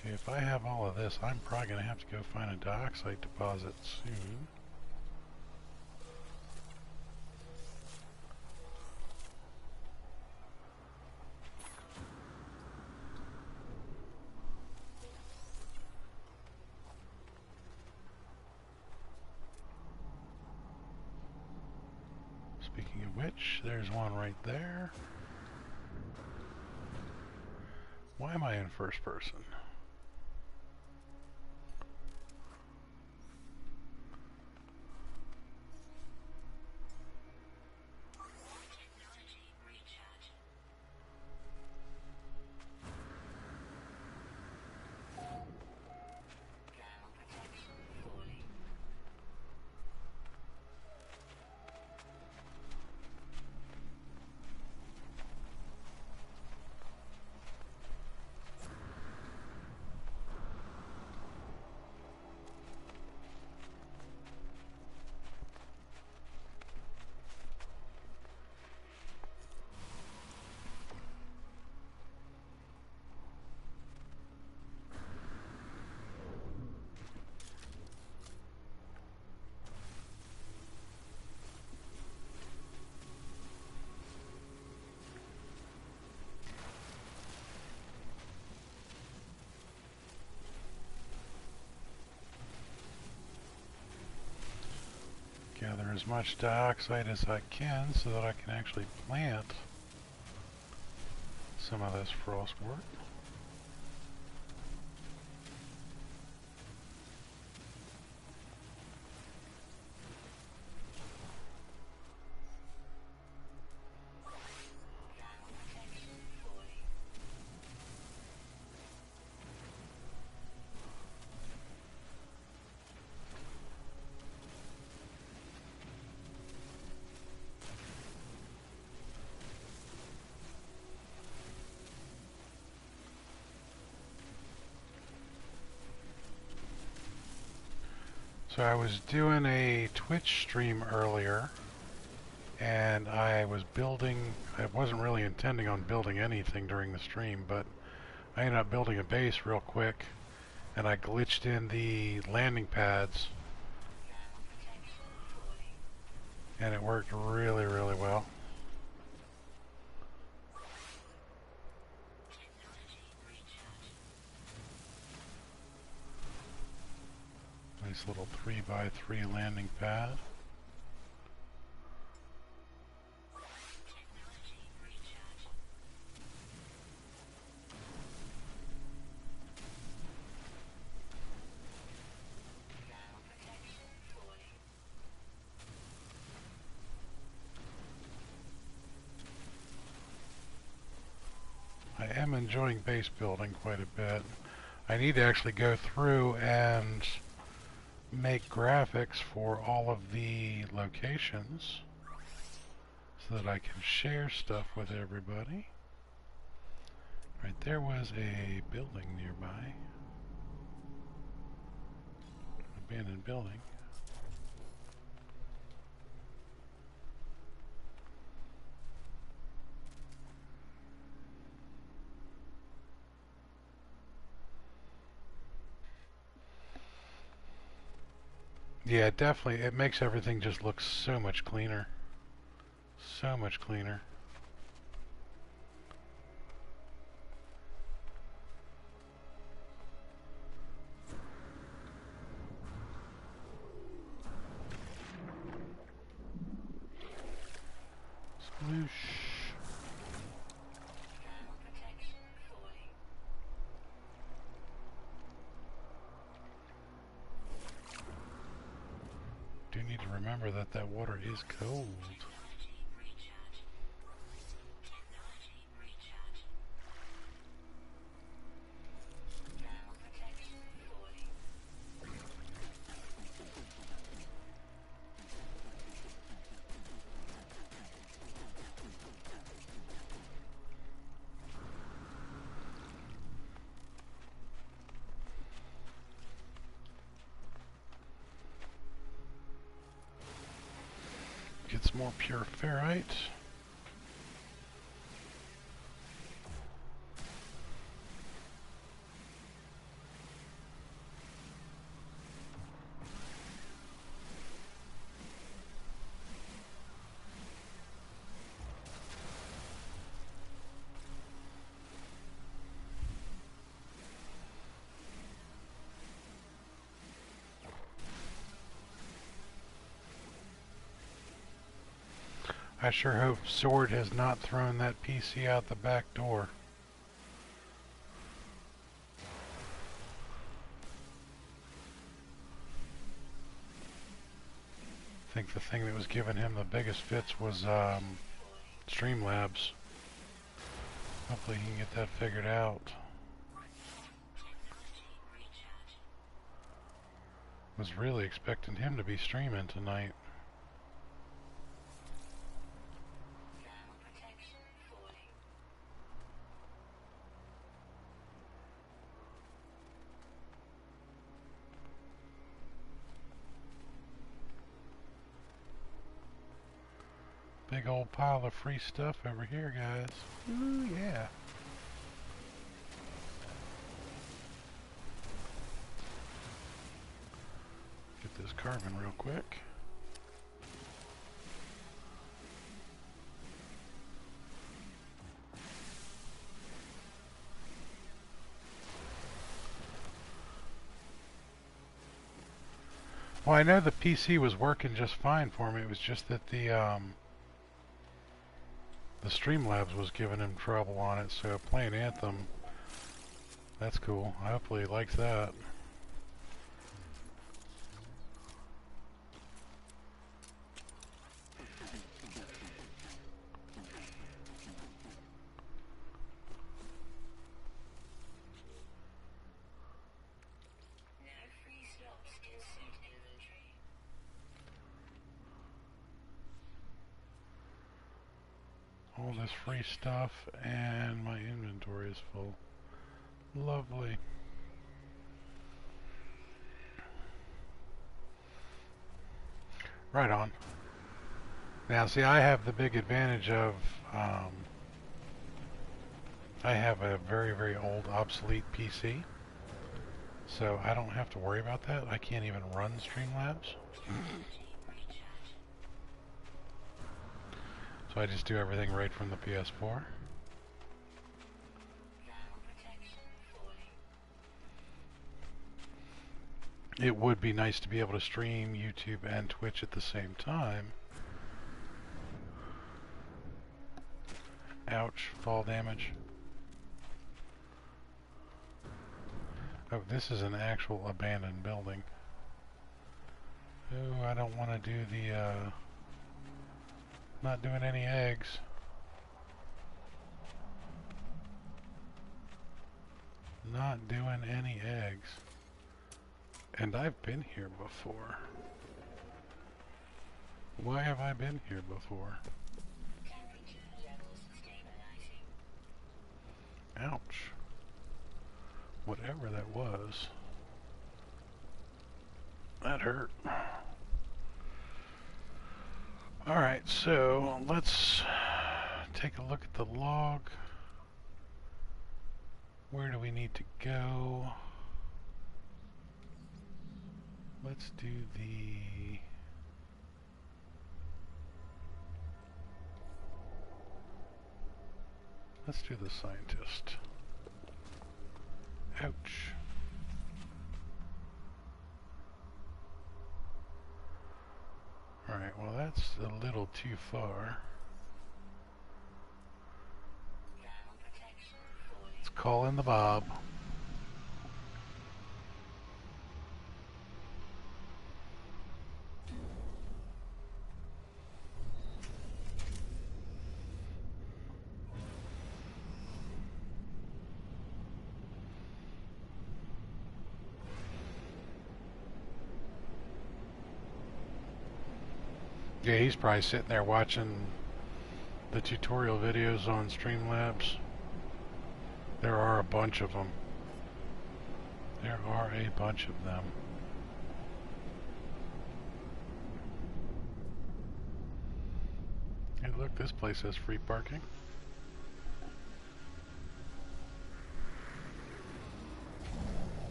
Okay, if I have all of this, I'm probably going to have to go find a dioxide deposit soon. Speaking of which, there's one right there. Why am I in first person? Gather as much dioxide as I can so that I can actually plant some of this frostwort. So I was doing a Twitch stream earlier, and I was building, I wasn't really intending on building anything during the stream, but I ended up building a base real quick, and I glitched in the landing pads, and it worked really, really well. Nice little 3x3 landing pad. I am enjoying base building quite a bit. I need to actually go through and make graphics for all of the locations so that I can share stuff with everybody. Right, there was a building nearby. Abandoned building. Yeah, definitely. It makes everything just look so much cleaner. So much cleaner. Sploosh. Do need to remember that that water is cold. Get some more pure ferrite. I sure hope Sword has not thrown that PC out the back door. I think the thing that was giving him the biggest fits was Streamlabs. Hopefully he can get that figured out. Was really expecting him to be streaming tonight. Big old pile of free stuff over here, guys. Ooh, yeah. Get this carbon real quick. Well, I know the PC was working just fine for me. It was just that the Streamlabs was giving him trouble on it, so playing Anthem, that's cool. Hopefully he likes that. All this free stuff, and my inventory is full. Lovely. Right on. Now, see, I have the big advantage of I have a very, very old, obsolete PC, so I don't have to worry about that. I can't even run Streamlabs. So I just do everything right from the PS4. It would be nice to be able to stream YouTube and Twitch at the same time. Ouch, fall damage. Oh, this is an actual abandoned building. Oh, I don't want to do the, not doing any eggs. Not doing any eggs. And I've been here before. Why have I been here before? Ouch. Whatever that was. That hurt. Alright, so let's take a look at the log. Where do we need to go? Let's do the... Let's do the scientist. Ouch. Alright, well that's a little too far. Let's call in the Bob. Yeah, he's probably sitting there watching the tutorial videos on Streamlabs. There are a bunch of them. There are a bunch of them. Hey, look, this place has free parking.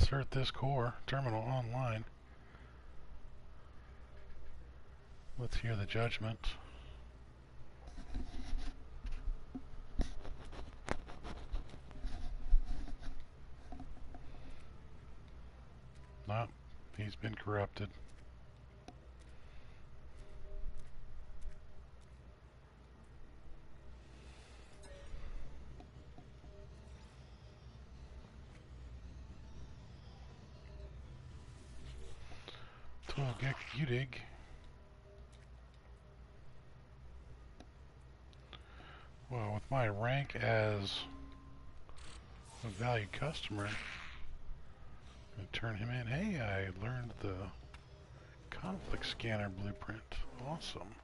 Insert this core terminal online. Let's hear the judgment. Nope, he's been corrupted. Get Udig. Well, with my rank as a valued customer, I'm going to turn him in. Hey, I learned the conflict scanner blueprint. Awesome.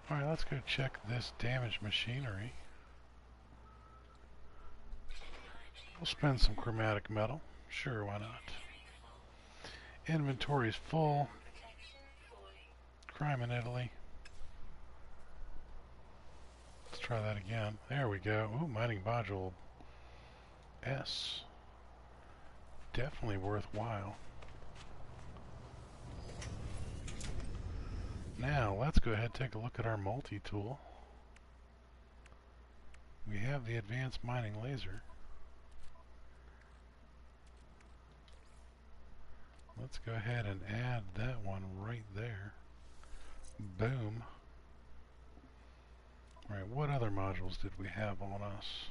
Alright, let's go check this damaged machinery. We'll spend some chromatic metal. Sure, why not? Inventory's full. Crime in Italy. Let's try that again. There we go. Ooh, mining module S. Definitely worthwhile. Now, let's go ahead and take a look at our multi-tool. We have the advanced mining laser. Let's go ahead and add that one right there. Boom. Alright, what other modules did we have on us?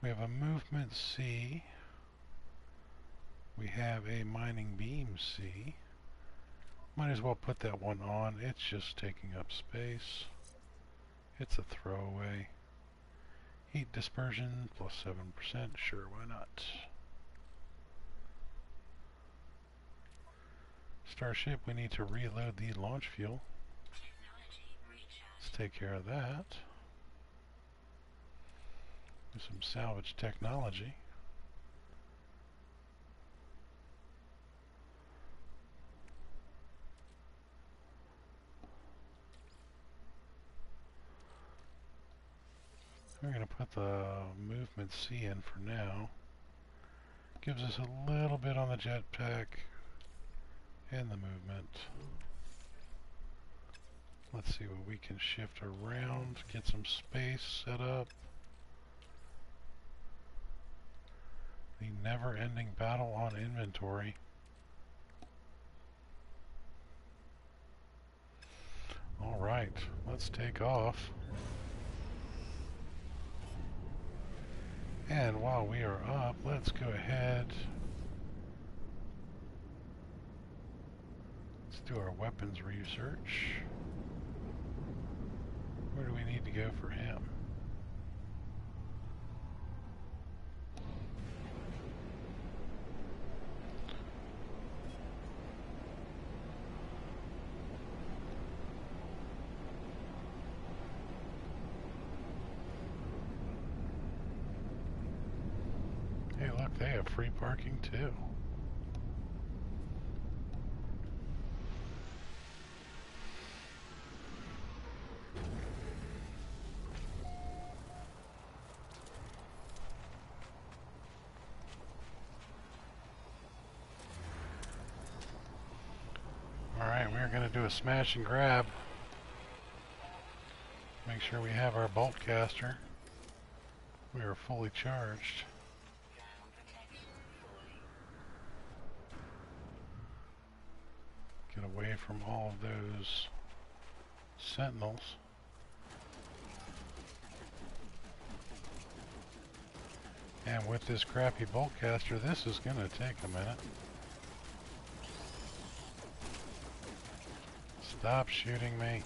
We have a movement C. We have a mining beam C. Might as well put that one on. It's just taking up space. It's a throwaway. Heat dispersion plus 7%. Sure, why not? Starship, we need to reload the launch fuel. Let's take care of that. Do some salvage technology. We're going to put the movement C in for now. Gives us a little bit on the jetpack and the movement. Let's see what we can shift around, get some space set up. The never-ending battle on inventory. Alright, let's take off. And while we are up, let's go ahead. Let's do our weapons research. Where do we need to go for him? Hey, look, they have free parking too. Alright, we're going to do a smash and grab. Make sure we have our bolt caster. We are fully charged. Get away from all of those sentinels. And with this crappy bolt caster, this is going to take a minute. Stop shooting me.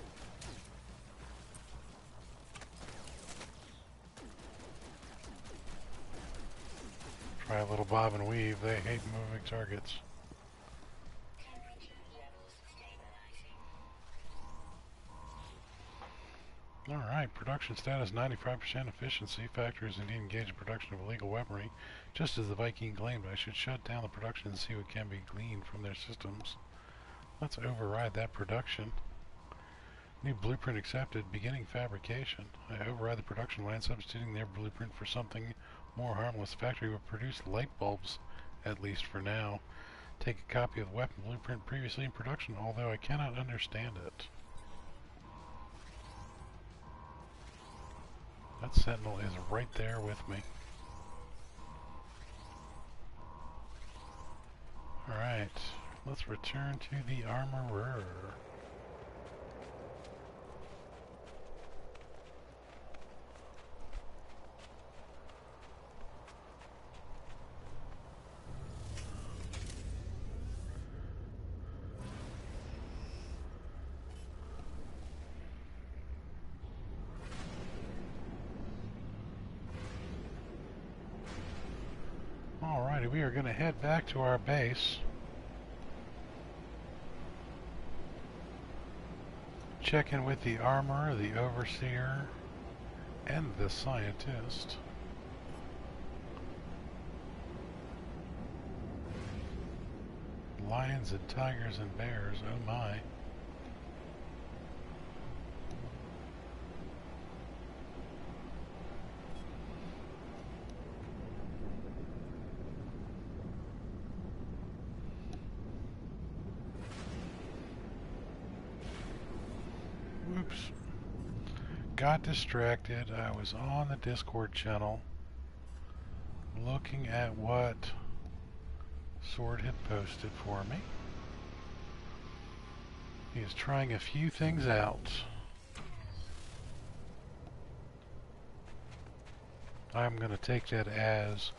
Try a little bob and weave. They hate moving targets. Alright, production status 95% efficiency. Factories indeed engage in production of illegal weaponry. Just as the Viking claimed, I should shut down the production and see what can be gleaned from their systems. Let's override that production. New blueprint accepted. Beginning fabrication. I override the production line, substituting their blueprint for something more harmless. The factory will produce light bulbs, at least for now. Take a copy of the weapon blueprint previously in production, although I cannot understand it. That sentinel is right there with me. Alright, let's return to the armorer. Alrighty, we are going to head back to our base. Check in with the armorer, the overseer, and the scientist. Lions and tigers and bears, oh my. Oops. Got distracted. I was on the Discord channel looking at what Sword had posted for me. He is trying a few things out. I'm going to take that as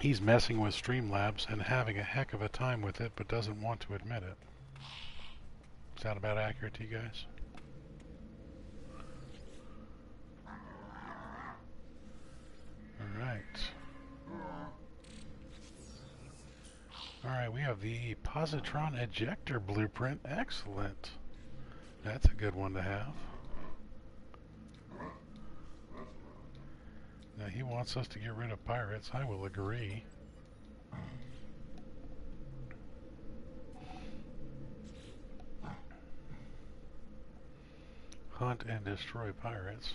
he's messing with Streamlabs and having a heck of a time with it, but doesn't want to admit it. Sound about accurate to you guys? Alright, we have the positron ejector blueprint. Excellent. That's a good one to have. Now he wants us to get rid of pirates. I will agree. Hunt and destroy pirates.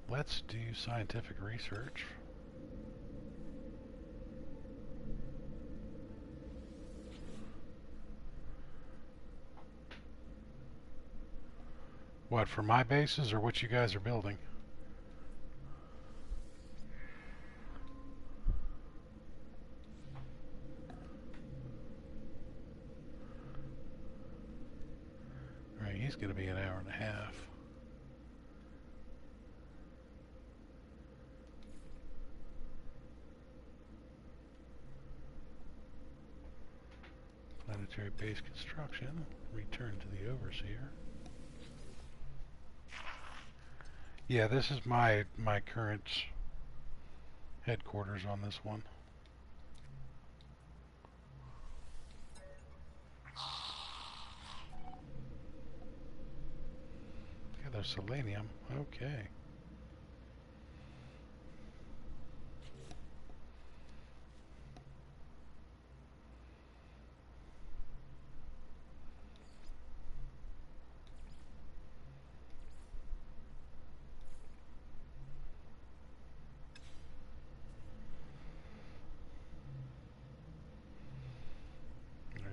Let's do scientific research. What, for my bases or what you guys are building? Alright, he's going to be an hour and a half. Planetary base construction. Return to the overseer. Yeah, this is my current headquarters on this one. Yeah, there's selenium. Okay.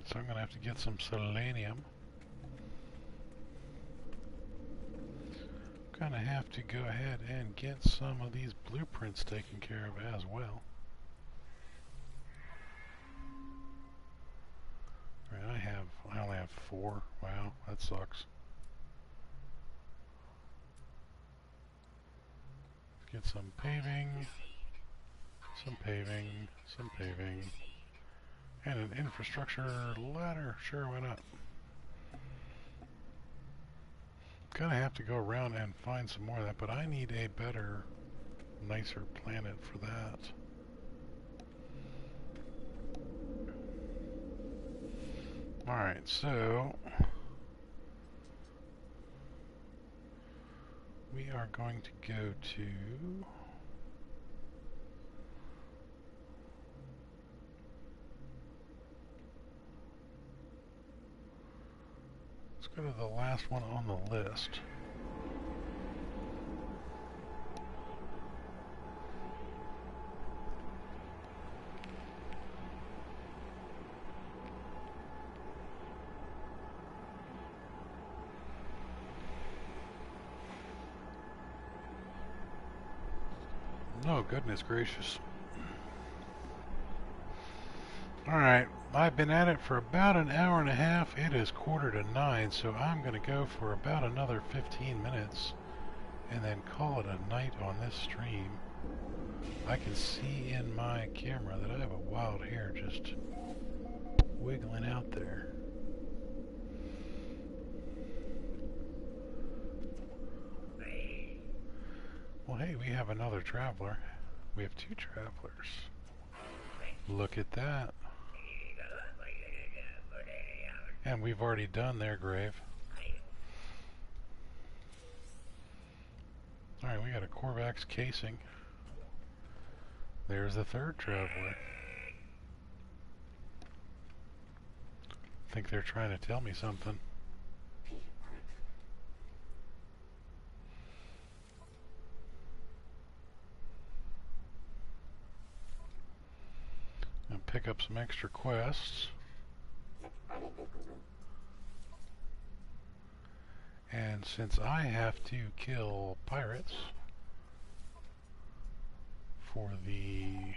So I'm going to have to get some selenium. I'm going to have to go ahead and get some of these blueprints taken care of as well. Right, I only have 4. Wow, that sucks. Get some paving, some paving, some paving. And an infrastructure ladder. Sure, why not? Gonna have to go around and find some more of that, but I need a better, nicer planet for that. Alright, so we are going to go to Let's go to the last one on the list. Oh, goodness gracious. Alright, I've been at it for about an hour and a half. It is 8:45, so I'm going to go for about another 15 minutes and then call it a night on this stream. I can see in my camera that I have a wild hair just wiggling out there. Well, hey, we have another traveler. We have 2 travelers. Look at that. And we've already done their grave. Alright, we got a Korvax casing. There's the 3rd traveler. I think they're trying to tell me something. And pick up some extra quests. And since I have to kill pirates for the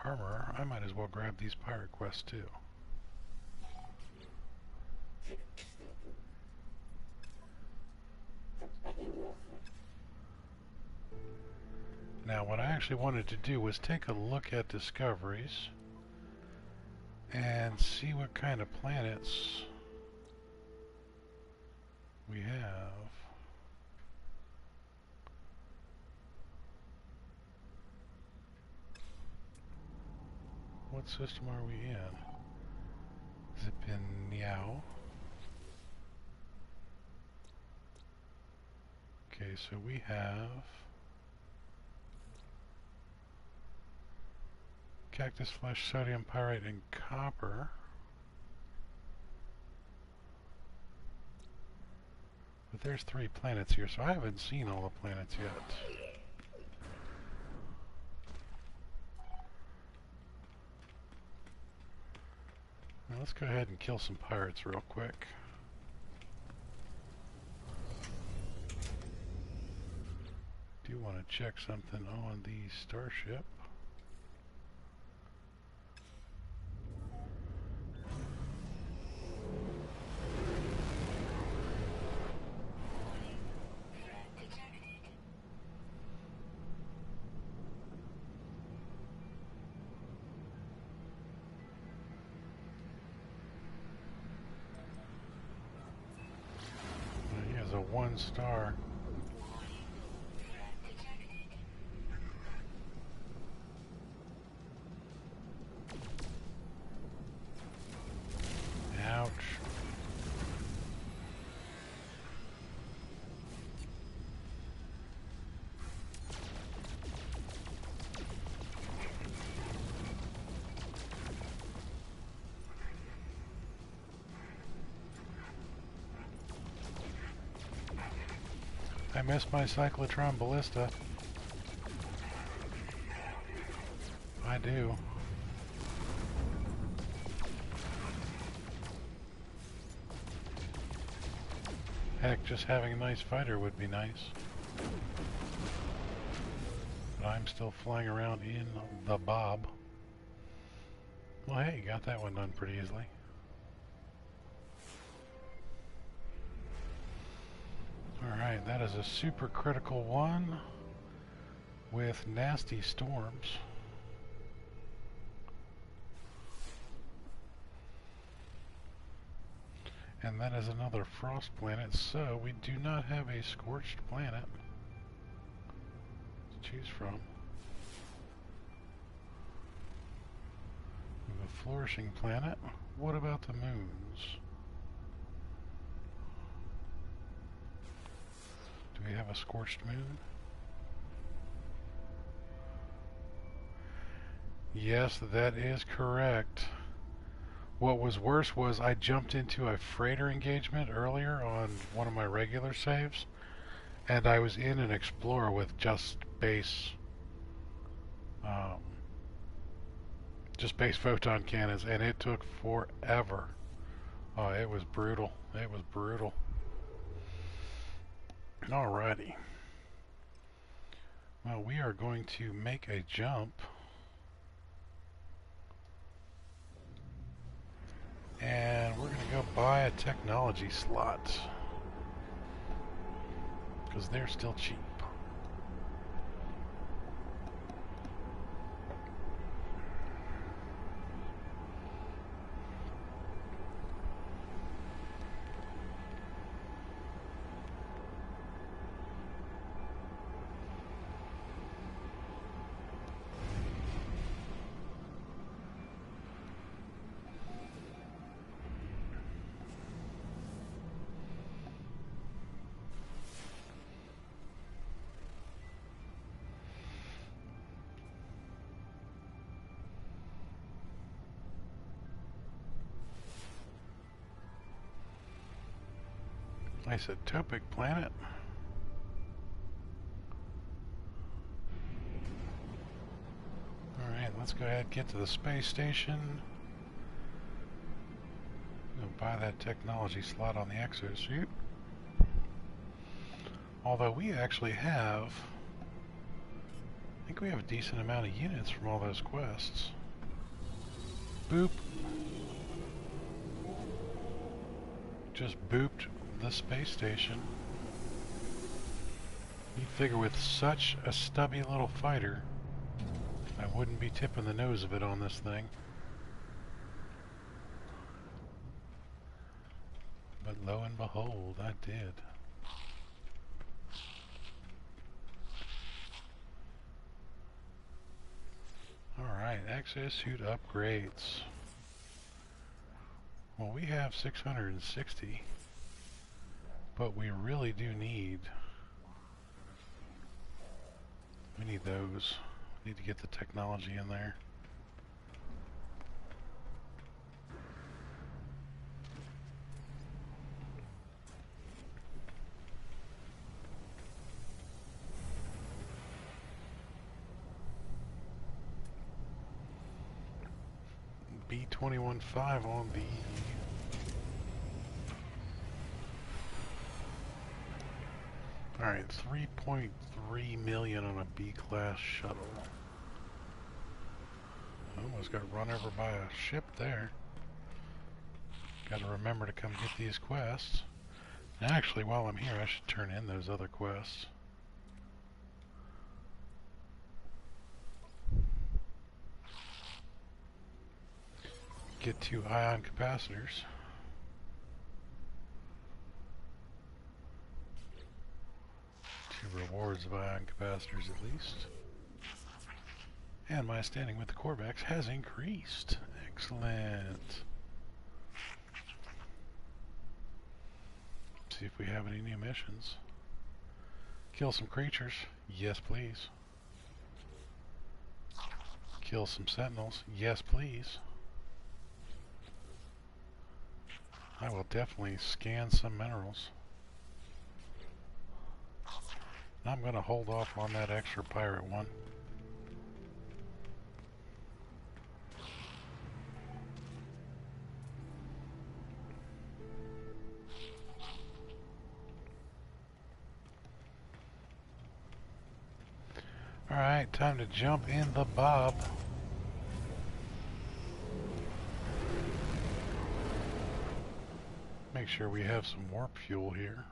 armor, I might as well grab these pirate quests too. Now what I actually wanted to do was take a look at discoveries and see what kind of planets we have. What system are we in? Zipin-Niao. Okay, so we have cactus flesh, sodium pyrite, and copper. But there's 3 planets here, so I haven't seen all the planets yet. Now let's go ahead and kill some pirates real quick. Do want to check something on the starship. He has a 1 star. Ouch. I missed my cyclotron ballista. I do. Heck, just having a nice fighter would be nice. But I'm still flying around in the Bob. Well, hey, got that one done pretty easily. Alright, that is a super critical one with nasty storms. And that is another frost planet, so we do not have a scorched planet to choose from. We have a flourishing planet. What about the moons? Do we have a scorched moon? Yes, that is correct. What was worse was I jumped into a freighter engagement earlier on one of my regular saves, and I was in an Explorer with um, just base photon cannons, and it took forever. Oh, it was brutal. It was brutal. Alrighty. Well, we are going to make a jump. And we're going to go buy a technology slot. Because they're still cheap. Isotopic planet. Alright, let's go ahead and get to the space station. Go buy that technology slot on the exosuit. Although we actually have, I think we have a decent amount of units from all those quests. Boop. Just booped the space station. You'd figure with such a stubby little fighter, I wouldn't be tipping the nose of it on this thing. But lo and behold, I did. Alright, exosuit upgrades. Well, we have 660, but we really do need, we need those. We need to get the technology in there. B-21-5 on B. Alright, 3.3 million on a B-class shuttle. Almost got run over by a ship there. Gotta remember to come get these quests. And actually, while I'm here, I should turn in those other quests. Get 2 ion capacitors. 2 rewards of ion capacitors at least. And my standing with the Corvex has increased. Excellent. See if we have any new missions. Kill some creatures. Yes, please. Kill some sentinels. Yes, please. I will definitely scan some minerals. I'm going to hold off on that extra pirate one. Alright, time to jump in the bob. Make sure we have some warp fuel here.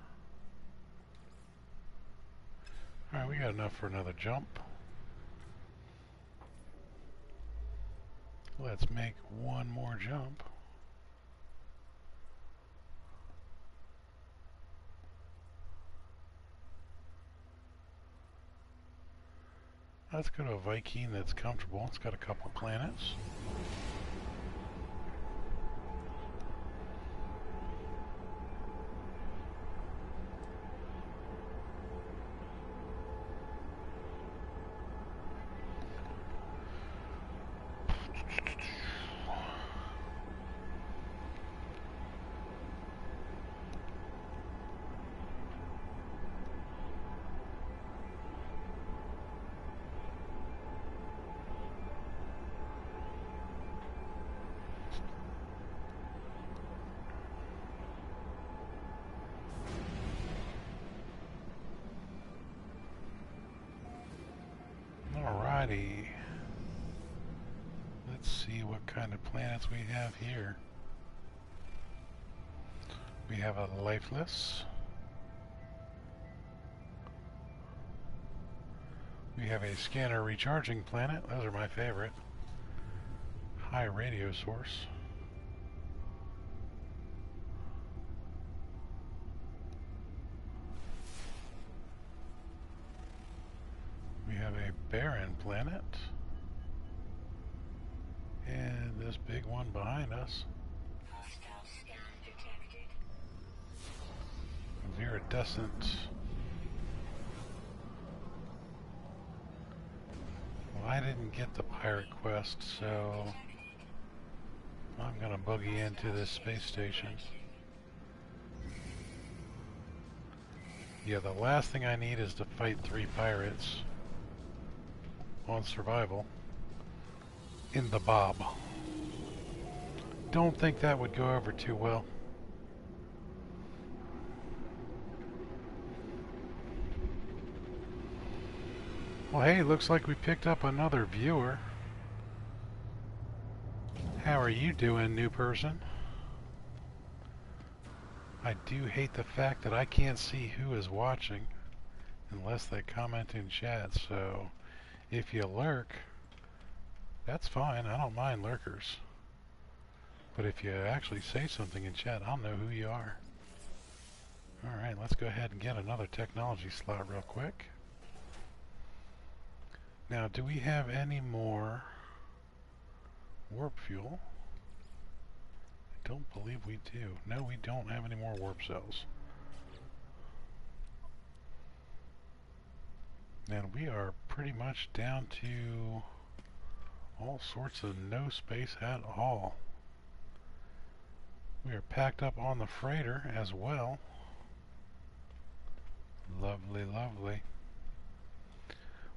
Alright, we got enough for another jump. Let's make one more jump. Let's go to a Viking that's comfortable. It's got a couple of planets. what kind of planets we have here. We have a lifeless. We have a scanner recharging planet. Those are my favorite. High radio source. We have a barren planet. And this big one behind us. Viridescent. Well, I didn't get the pirate quest, so I'm gonna boogie into this space station. Yeah, the last thing I need is to fight 3 pirates on survival in the Bob. Don't think that would go over too well. Well, hey, looks like we picked up another viewer. How are you doing, new person? I do hate the fact that I can't see who is watching unless they comment in chat, so if you lurk, that's fine. I don't mind lurkers. But if you actually say something in chat, I'll know who you are. Alright, let's go ahead and get another technology slot real quick. Now, do we have any more warp fuel? I don't believe we do. No, we don't have any more warp cells. And we are pretty much down to all sorts of no space at all. We are packed up on the freighter as well. Lovely, lovely.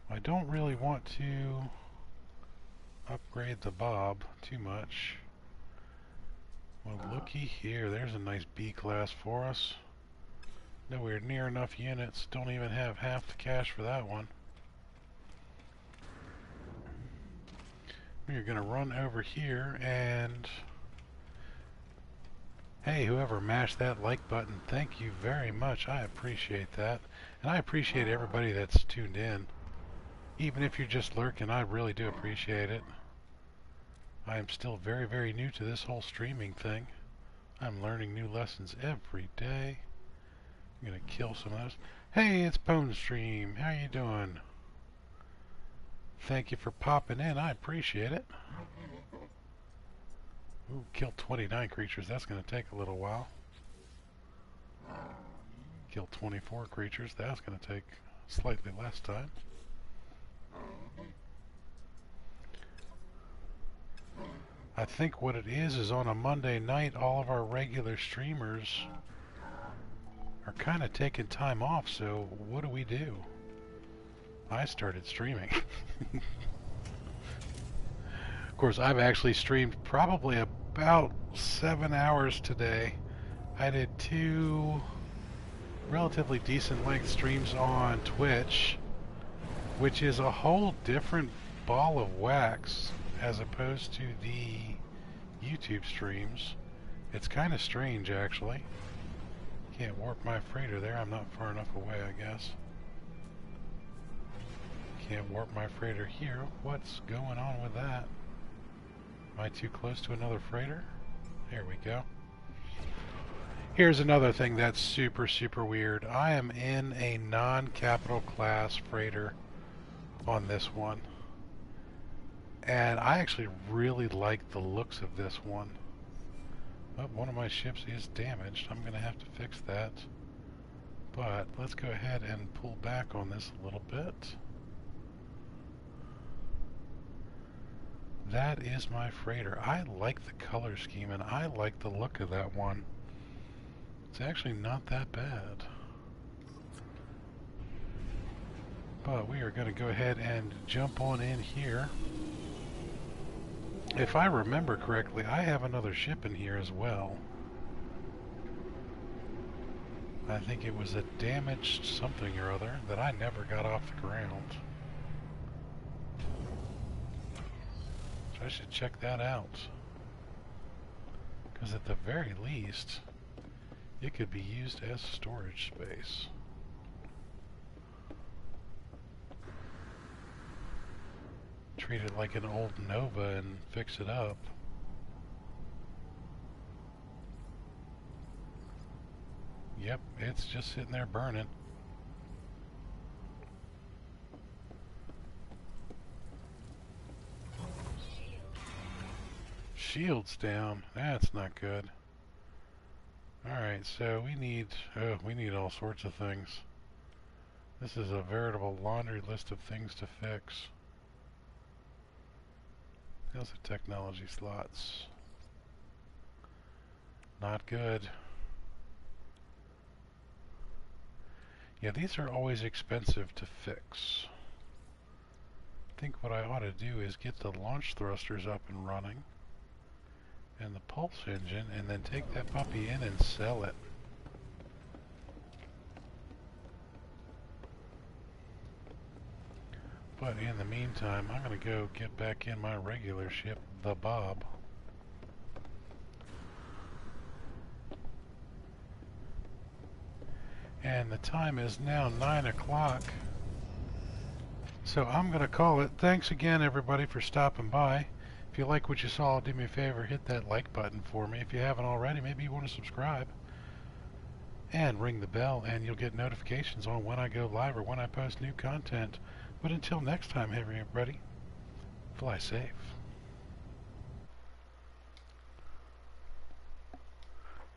I don't really want to upgrade the Bob too much. Well, looky here. There's a nice B class for us. Nowhere near enough units. Don't even have half the cash for that one. We're going to run over here and... Hey, whoever mashed that like button, thank you very much. I appreciate that. And I appreciate everybody that's tuned in. Even if you're just lurking, I really do appreciate it. I am still very, very new to this whole streaming thing. I'm learning new lessons every day. I'm gonna kill some of those. Hey, it's Pwn Stream. How you doing? Thank you for popping in. I appreciate it. Ooh, kill 29 creatures. That's gonna take a little while. Kill 24 creatures. That's gonna take slightly less time. I think what it is on a Monday night, all of our regular streamers are kind of taking time off, so what do? I started streaming. Of course, I've actually streamed probably about 7 hours today. I did 2 relatively decent length streams on Twitch, which is a whole different ball of wax as opposed to the YouTube streams. It's kind of strange, actually. Can't warp my freighter there. I'm not far enough away, I guess. Can't warp my freighter here. What's going on with that? Am I too close to another freighter? There we go. Here's another thing that's super, super weird. I am in a non-capital class freighter on this one. And I actually really like the looks of this one. But one of my ships is damaged. I'm going to have to fix that. But let's go ahead and pull back on this a little bit. That is my freighter. I like the color scheme and I like the look of that one. It's actually not that bad. But we are going to go ahead and jump on in here. If I remember correctly, I have another ship in here as well. I think it was a damaged something or other that I never got off the ground. So I should check that out. Because at the very least, it could be used as storage space. Treat it like an old Nova and fix it up. Yep, it's just sitting there burning. Shield's down. That's not good. Alright, so we need all sorts of things. This is a veritable laundry list of things to fix. Those are technology slots. Not good. Yeah, these are always expensive to fix. I think what I ought to do is get the launch thrusters up and running, and the pulse engine, and then take that puppy in and sell it. But in the meantime, I'm going to go get back in my regular ship, the Bob. And the time is now 9 o'clock. So I'm going to call it. Thanks again, everybody, for stopping by. If you like what you saw, do me a favor, hit that like button for me. If you haven't already, maybe you want to subscribe. And ring the bell, and you'll get notifications on when I go live or when I post new content. But until next time, everybody, fly safe.